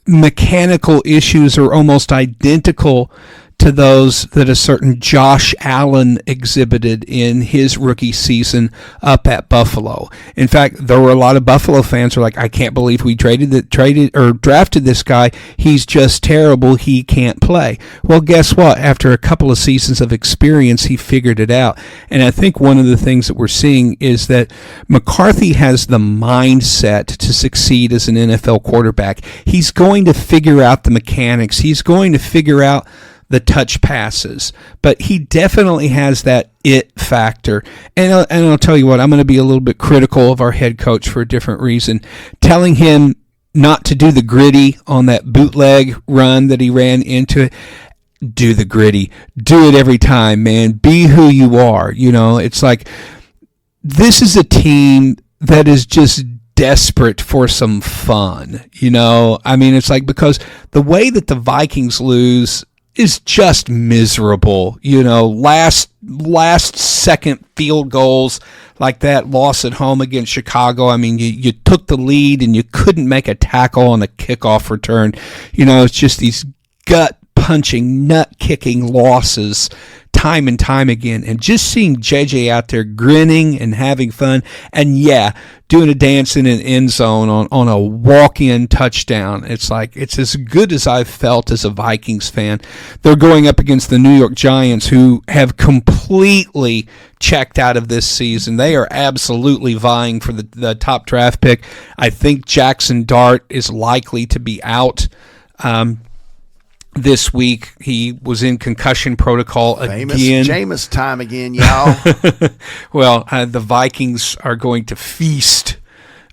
mechanical issues are almost identical to those that a certain Josh Allen exhibited in his rookie season up at Buffalo. In fact, there were a lot of Buffalo fans who were like, I can't believe we drafted this guy. He's just terrible. He can't play. Well, guess what? After a couple of seasons of experience, he figured it out. And I think one of the things that we're seeing is that McCarthy has the mindset to succeed as an NFL quarterback. He's going to figure out the mechanics. He's going to figure out the touch passes, but he definitely has that it factor. And I'll tell you what, I'm going to be a little bit critical of our head coach for a different reason. Telling him not to do the gritty on that bootleg run that he ran into it. Do the gritty. Do it every time, man. Be who you are. It's like, this is a team that is just desperate for some fun. It's like, because the way that the Vikings lose is just miserable. Last second field goals like that loss at home against Chicago. You took the lead and you couldn't make a tackle on a kickoff return. It's just these gut punching, nut kicking losses time and time again. And just seeing JJ out there grinning and having fun, and doing a dance in an end zone on a walk-in touchdown. It's like, it's as good as I've felt as a Vikings fan. They're going up against the New York Giants, who have completely checked out of this season. They are absolutely vying for the top draft pick. I think Jackson Dart is likely to be out this week. He was in concussion protocol Famous again. Jameis time again, y'all. Well, the Vikings are going to feast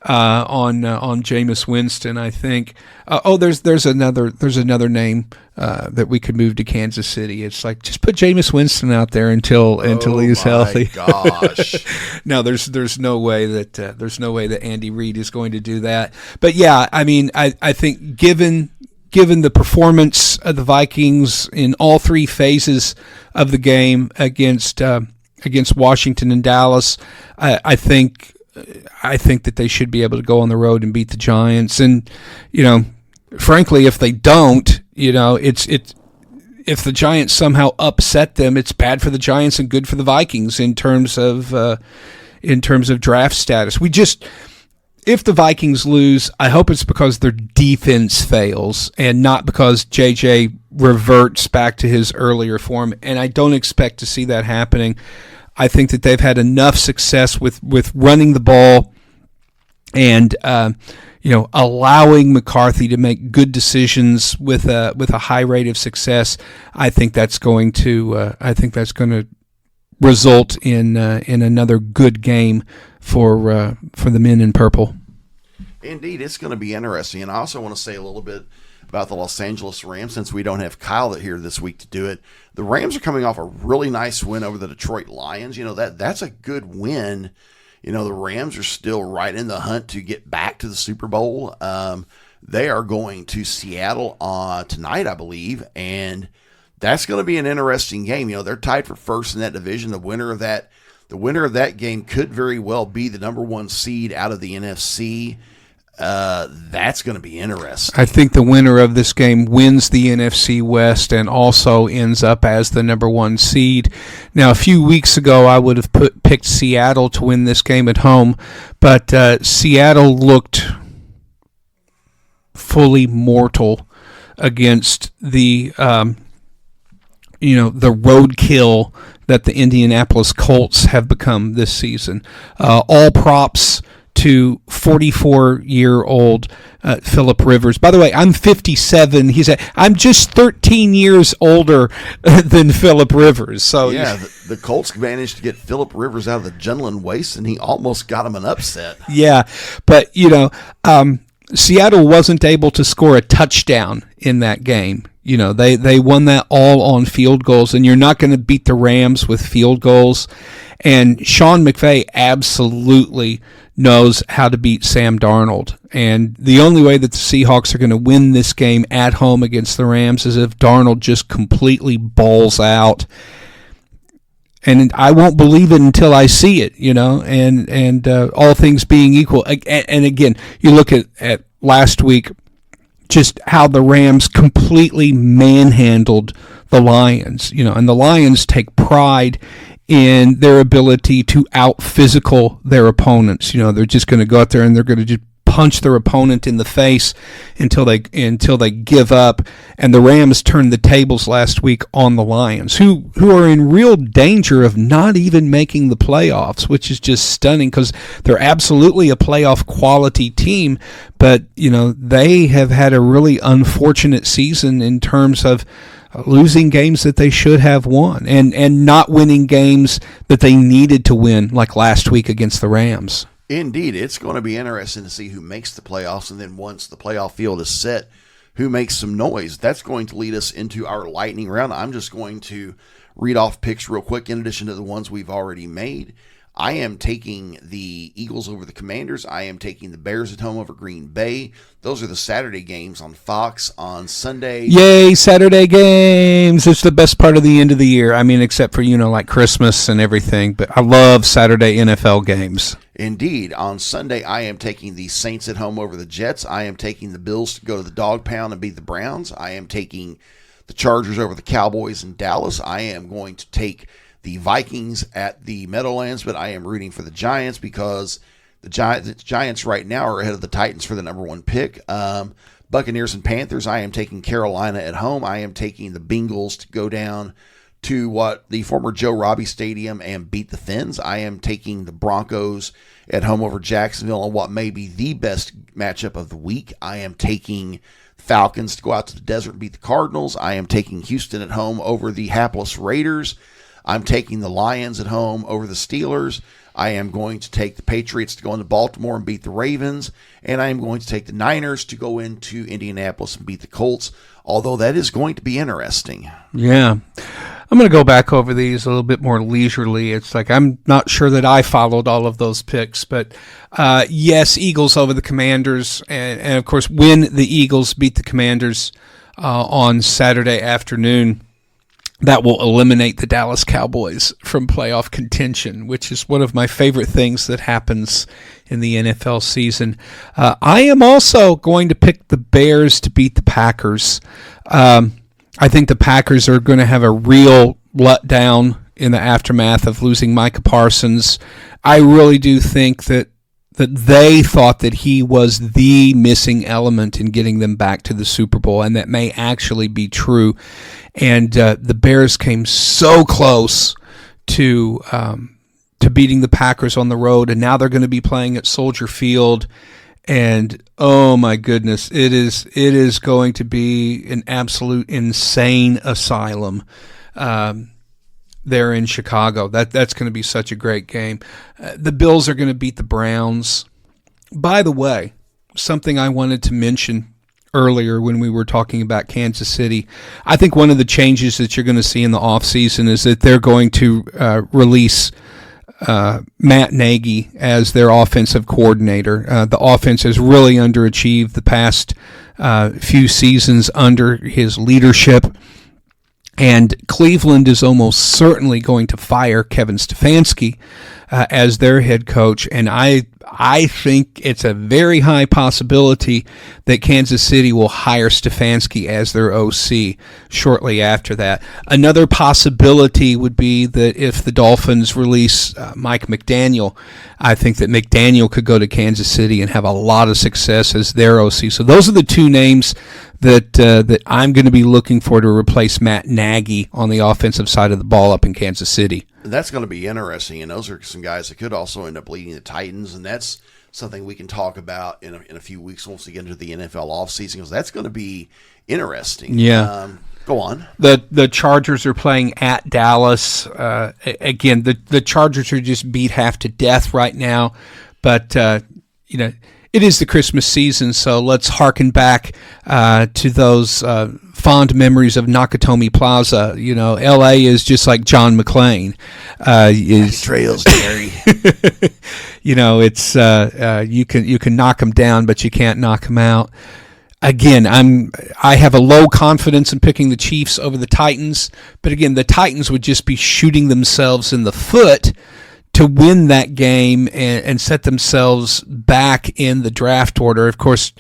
on Jameis Winston, I think. There's another name that we could move to Kansas City. It's like, just put Jameis Winston out there until he's healthy. Gosh. No, there's no way that Andy Reid is going to do that. But yeah, I think given the performance of the Vikings in all 3 phases of the game against Washington and Dallas, I think that they should be able to go on the road and beat the Giants. And frankly, if they don't, if the Giants somehow upset them, it's bad for the Giants and good for the Vikings in terms of draft status. If the Vikings lose, I hope it's because their defense fails and not because JJ reverts back to his earlier form. And I don't expect to see that happening. I think that they've had enough success with running the ball and allowing McCarthy to make good decisions with a high rate of success. I think that's going to result in another good game for the men in purple. Indeed, it's going to be interesting. And I also want to say a little bit about the Los Angeles Rams, since we don't have Kyle here this week to do it. The Rams are coming off a really nice win over the Detroit Lions. That's a good win. The Rams are still right in the hunt to get back to the Super Bowl. They are going to Seattle tonight, I believe, and that's going to be an interesting game. They're tied for first in that division. The winner of that game could very well be the number one seed out of the NFC. That's going to be interesting. I think the winner of this game wins the NFC West and also ends up as the number one seed. Now, a few weeks ago, I would have picked Seattle to win this game at home, but Seattle looked fully mortal against the roadkill that the Indianapolis Colts have become this season. All props to 44-year-old Phillip Rivers. By the way, I'm 57. I'm just 13 years older than Phillip Rivers. So yeah, the Colts managed to get Phillip Rivers out of the Gentleman Waste, and he almost got him an upset. Yeah, but Seattle wasn't able to score a touchdown in that game. They won that all on field goals, and you're not going to beat the Rams with field goals. And Sean McVay absolutely knows how to beat Sam Darnold. And the only way that the Seahawks are going to win this game at home against the Rams is if Darnold just completely balls out. And I won't believe it until I see it, and all things being equal. And again, you look at last week, just how the Rams completely manhandled the Lions, and the Lions take pride in their ability to out-physical their opponents. They're just going to go out there and they're going to just punch their opponent in the face until they give up. And the Rams turned the tables last week on the Lions, who are in real danger of not even making the playoffs, which is just stunning because they're absolutely a playoff quality team. But, they have had a really unfortunate season in terms of losing games that they should have won and not winning games that they needed to win, like last week against the Rams. Indeed, it's going to be interesting to see who makes the playoffs, and then once the playoff field is set, who makes some noise. That's going to lead us into our lightning round. I'm just going to read off picks real quick in addition to the ones we've already made. I am taking the Eagles over the Commanders. I am taking the Bears at home over Green Bay. Those are the Saturday games on Fox on Sunday. Yay, Saturday games. It's the best part of the end of the year. I mean, except for, like Christmas and everything. But I love Saturday NFL games. Indeed. On Sunday, I am taking the Saints at home over the Jets. I am taking the Bills to go to the Dog Pound and beat the Browns. I am taking the Chargers over the Cowboys in Dallas. I am going to take the Vikings at the Meadowlands, but I am rooting for the Giants because the Giants right now are ahead of the Titans for the number one pick. Buccaneers and Panthers, I am taking Carolina at home. I am taking the Bengals to go down to the former Joe Robbie Stadium and beat the Fins. I am taking the Broncos at home over Jacksonville in what may be the best matchup of the week. I am taking Falcons to go out to the desert and beat the Cardinals. I am taking Houston at home over the hapless Raiders. I'm taking the Lions at home over the Steelers. I am going to take the Patriots to go into Baltimore and beat the Ravens. And I am going to take the Niners to go into Indianapolis and beat the Colts, although that is going to be interesting. Yeah. I'm going to go back over these a little bit more leisurely. It's like I'm not sure that I followed all of those picks, but yes, Eagles over the Commanders. And of course, when the Eagles beat the Commanders on Saturday afternoon, that will eliminate the Dallas Cowboys from playoff contention, which is one of my favorite things that happens in the NFL season. I am also going to pick the Bears to beat the Packers. I think the Packers are going to have a real letdown in the aftermath of losing Micah Parsons. I really do think that they thought that he was the missing element in getting them back to the Super Bowl, and that may actually be true. And the Bears came so close to beating the Packers on the road, and now they're going to be playing at Soldier Field. And oh my goodness, it is going to be an absolute insane asylum there in Chicago. That's going to be such a great game. The Bills are going to beat the Browns. By the way, something I wanted to mention earlier when we were talking about Kansas City. I think one of the changes that you're going to see in the offseason is that they're going to release Matt Nagy as their offensive coordinator. The offense has really underachieved the past few seasons under his leadership. And Cleveland is almost certainly going to fire Kevin Stefanski as their head coach. And I think it's a very high possibility that Kansas City will hire Stefanski as their OC shortly after that. Another possibility would be that if the Dolphins release Mike McDaniel, I think that McDaniel could go to Kansas City and have a lot of success as their OC. So those are the two names that I'm going to be looking for to replace Matt Nagy on the offensive side of the ball up in Kansas City. That's going to be interesting, and those are some guys that could also end up leading the Titans, and that's something we can talk about in a few weeks once we get into the NFL offseason, because that's going to be interesting. Yeah. Go on. The Chargers are playing at Dallas. Again, the Chargers are just beat half to death right now, but it is the Christmas season, so let's harken back to those fond memories of Nakatomi Plaza. L.A. is just like John McClane. Trails, Jerry. It's you can knock them down, but you can't knock them out. Again, I have a low confidence in picking the Chiefs over the Titans, but again, the Titans would just be shooting themselves in the foot to win that game and set themselves back in the draft order. Of course,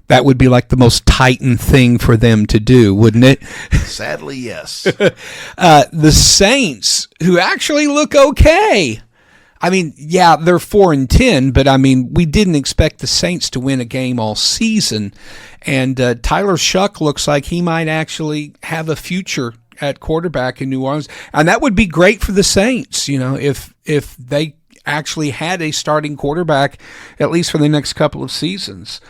that would be like the most Titan thing for them to do, wouldn't it? Sadly, yes. The Saints, who actually look okay. I mean, yeah, they're 4-10, but I mean, we didn't expect the Saints to win a game all season. And Tyler Shuck looks like he might actually have a future at quarterback in New Orleans, and that would be great for the Saints. If they actually had a starting quarterback, at least for the next couple of seasons.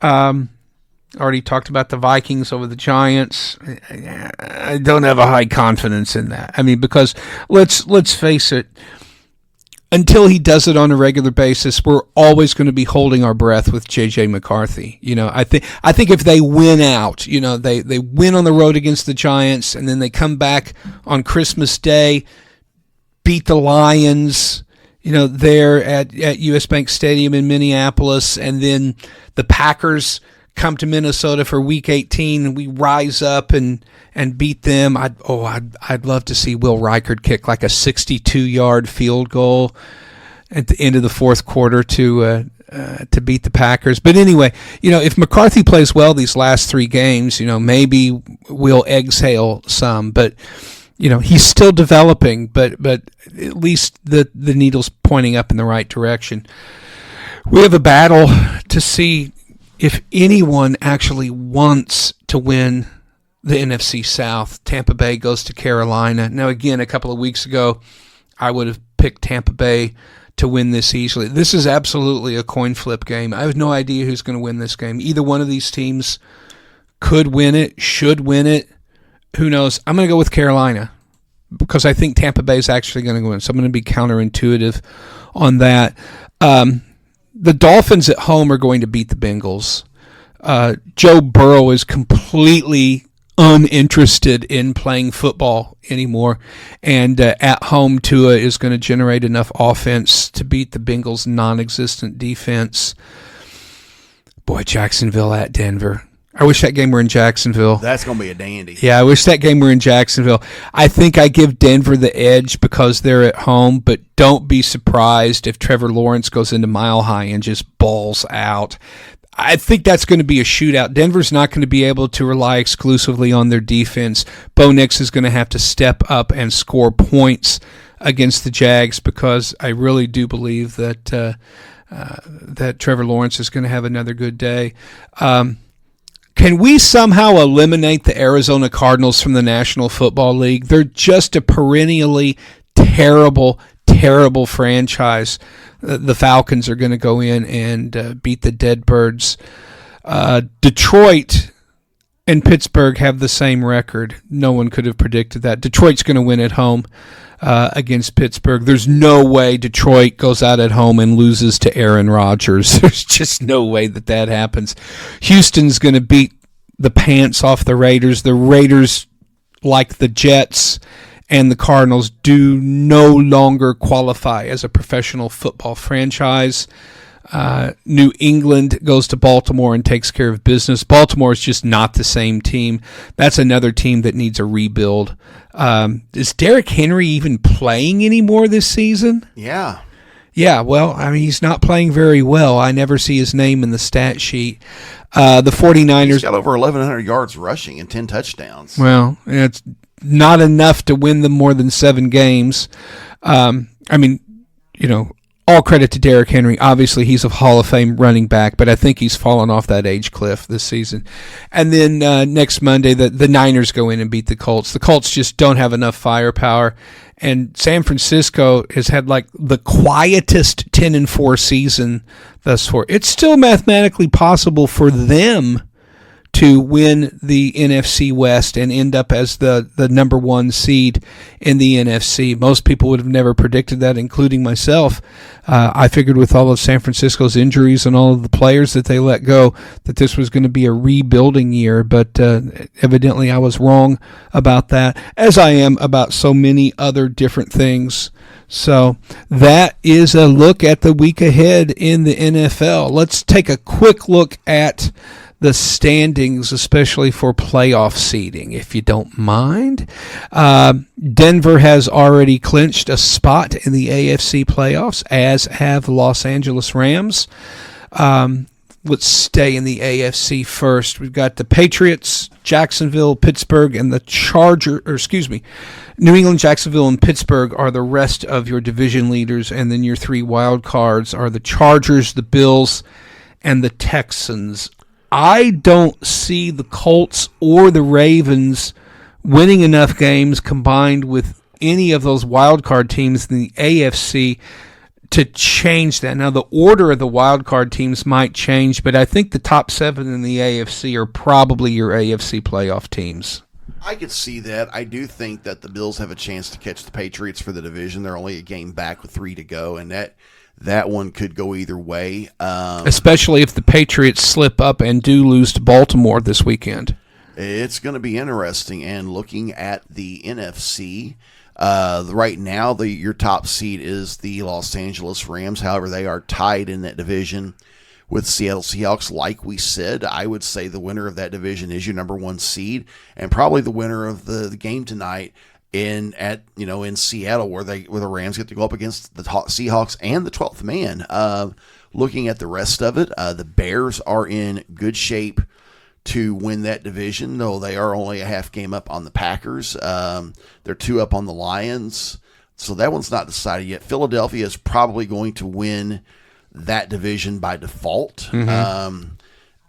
Already talked about the Vikings over the Giants. I don't have a high confidence in that. I mean, because let's face it, until he does it on a regular basis, we're always going to be holding our breath with J.J. McCarthy. I think if they win out, they win on the road against the Giants, and then they come back on Christmas Day, beat the Lions, there at U.S. Bank Stadium in Minneapolis, and then the Packers come to Minnesota for Week 18, and we rise up and beat them. I'd love to see Will Reichard kick like a 62-yard field goal at the end of the fourth quarter to beat the Packers. But anyway, if McCarthy plays well these last three games, maybe we'll exhale some. But he's still developing. But at least the needle's pointing up in the right direction. We have a battle to see if anyone actually wants to win the NFC South. Tampa Bay goes to Carolina. Now, again, a couple of weeks ago, I would have picked Tampa Bay to win this easily. This is absolutely a coin flip game. I have no idea who's going to win this game. Either one of these teams could win it, should win it. Who knows? I'm going to go with Carolina because I think Tampa Bay is actually going to win. So I'm going to be counterintuitive on that. The Dolphins at home are going to beat the Bengals. Joe Burrow is completely uninterested in playing football anymore, and at home Tua is going to generate enough offense to beat the Bengals' non-existent defense. Boy, Jacksonville at Denver. I wish that game were in Jacksonville. That's going to be a dandy. Yeah, I wish that game were in Jacksonville. I think I give Denver the edge because they're at home, but don't be surprised if Trevor Lawrence goes into Mile High and just balls out. I think that's going to be a shootout. Denver's not going to be able to rely exclusively on their defense. Bo Nix is going to have to step up and score points against the Jags because I really do believe that that Trevor Lawrence is going to have another good day. Can we somehow eliminate the Arizona Cardinals from the National Football League? They're just a perennially terrible, terrible franchise. The Falcons are going to go in and beat the Deadbirds. Detroit and Pittsburgh have the same record. No one could have predicted that. Detroit's going to win at home against Pittsburgh. There's no way Detroit goes out at home and loses to Aaron Rodgers. There's just no way that happens. Houston's going to beat the pants off the Raiders. The Raiders, like the Jets and the Cardinals, do no longer qualify as a professional football franchise. New England goes to Baltimore and takes care of business. Baltimore is just not the same team. That's another team that needs a rebuild. Is Derrick Henry even playing anymore this season? Yeah. Yeah, well, I mean, he's not playing very well. I never see his name in the stat sheet. The 49ers... He's got over 1,100 yards rushing and 10 touchdowns. Well, it's not enough to win them more than 7 games. I mean, all credit to Derrick Henry. Obviously, he's a Hall of Fame running back, but I think he's fallen off that age cliff this season. And then next Monday, the Niners go in and beat the Colts. The Colts just don't have enough firepower. And San Francisco has had like the quietest 10-4 season thus far. It's still mathematically possible for them to win the NFC West and end up as the number 1 seed in the NFC. Most people would have never predicted that, including myself. I figured with all of San Francisco's injuries and all of the players that they let go that this was going to be a rebuilding year, but evidently I was wrong about that, as I am about so many other different things. So that is a look at the week ahead in the NFL. Let's take a quick look at the standings, especially for playoff seeding, if you don't mind. Denver has already clinched a spot in the AFC playoffs, as have the Los Angeles Rams. Let's stay in the AFC first. We've got the Patriots, Jacksonville, Pittsburgh, and the New England, Jacksonville, and Pittsburgh are the rest of your division leaders, and then your 3 wild cards are the Chargers, the Bills, and the Texans. I don't see the Colts or the Ravens winning enough games combined with any of those wild card teams in the AFC to change that. Now, the order of the wild card teams might change, but I think the top 7 in the AFC are probably your AFC playoff teams. I could see that. I do think that the Bills have a chance to catch the Patriots for the division. They're only a game back with 3 to go, and that one could go either way. Especially if the Patriots slip up and do lose to Baltimore this weekend. It's going to be interesting. And looking at the NFC, right now your top seed is the Los Angeles Rams. However, they are tied in that division with Seattle Seahawks. Like we said, I would say the winner of that division is your number 1 seed, and probably the winner of the game tonight in Seattle, where the Rams get to go up against the Seahawks and the 12th man. Looking at the rest of it, the Bears are in good shape to win that division, though they are only a half game up on the Packers. They're 2 up on the Lions, so that one's not decided yet. Philadelphia is probably going to win that division by default. Mm-hmm.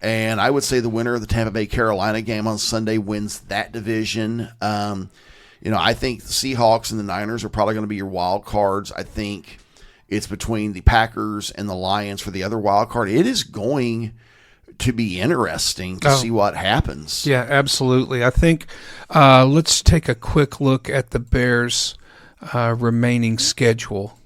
And I would say the winner of the Tampa Bay Carolina game on Sunday wins that division. I think the Seahawks and the Niners are probably going to be your wild cards. I think it's between the Packers and the Lions for the other wild card. It is going to be interesting to see what happens. Yeah, absolutely. I think let's take a quick look at the Bears' remaining schedule.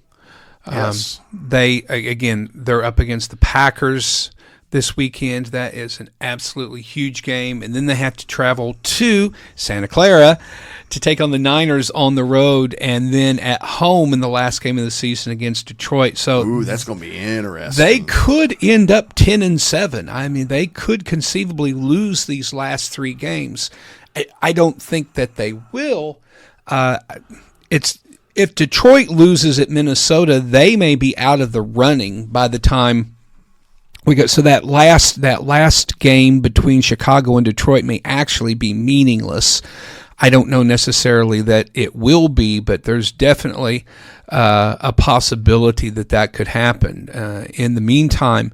Yes. They're up against the Packers this weekend. That is an absolutely huge game. And then they have to travel to Santa Clara to take on the Niners on the road, and then at home in the last game of the season against Detroit. So that's going to be interesting. They could end up 10-7. I mean, they could conceivably lose these last 3 games. I don't think that they will. If Detroit loses at Minnesota, they may be out of the running by the time we go. So that last game between Chicago and Detroit may actually be meaningless. I don't know necessarily that it will be, but there's definitely a possibility that could happen. In the meantime,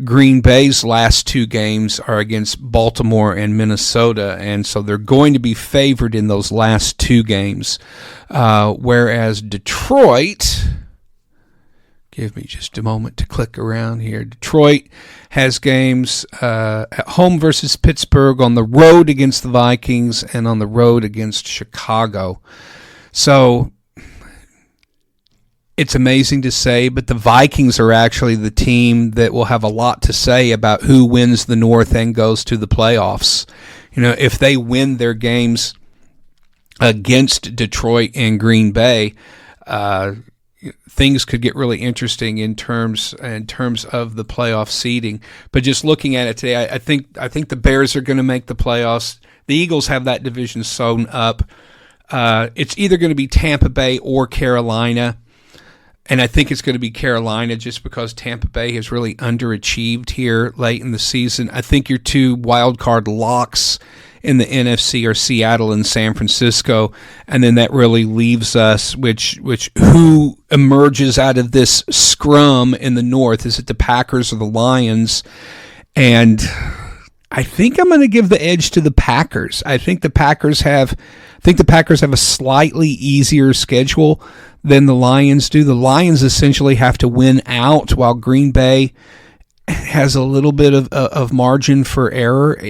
Green Bay's last 2 games are against Baltimore and Minnesota, and so they're going to be favored in those last 2 games, whereas Detroit... Give me just a moment to click around here. Detroit has games at home versus Pittsburgh, on the road against the Vikings, and on the road against Chicago. So it's amazing to say, but the Vikings are actually the team that will have a lot to say about who wins the North and goes to the playoffs. If they win their games against Detroit and Green Bay, things could get really interesting in terms of the playoff seeding. But just looking at it today, I think the Bears are going to make the playoffs. The Eagles have that division sewn up. It's either going to be Tampa Bay or Carolina, and I think it's going to be Carolina just because Tampa Bay has really underachieved here late in the season. I think your two wild card locks in the NFC are Seattle and San Francisco, and then that really leaves us, which who emerges out of this scrum in the North? Is it the Packers or the Lions? And I think I'm going to give the edge to the Packers. I think the Packers have a slightly easier schedule than the Lions do. The Lions essentially have to win out, while Green Bay has a little bit of margin for error.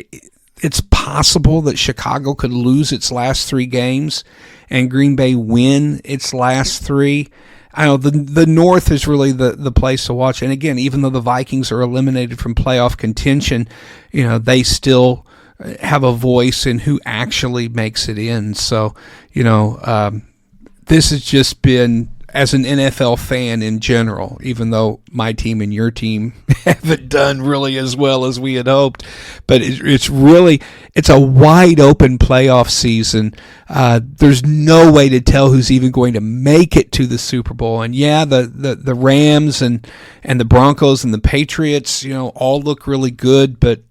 It's possible that Chicago could lose its last 3 games and Green Bay win its last 3. I know the North is really the place to watch. And again, even though the Vikings are eliminated from playoff contention, they still have a voice in who actually makes it in. So, this has just been, as an NFL fan in general, even though my team and your team haven't done really as well as we had hoped, but it's a wide open playoff season. There's no way to tell who's even going to make it to the Super Bowl. And yeah, the Rams and the Broncos and the Patriots, all look really good, but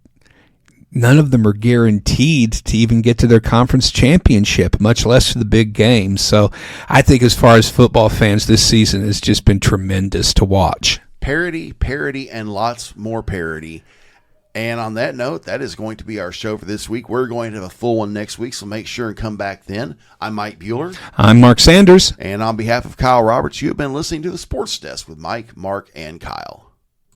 none of them are guaranteed to even get to their conference championship, much less to the big game. So I think as far as football fans, this season has just been tremendous to watch. Parity, and lots more parity. And on that note, that is going to be our show for this week. We're going to have a full one next week, so make sure and come back then. I'm Mike Bueller. I'm Mark Sanders. And on behalf of Kyle Roberts, you have been listening to The Sports Desk with Mike, Mark, and Kyle.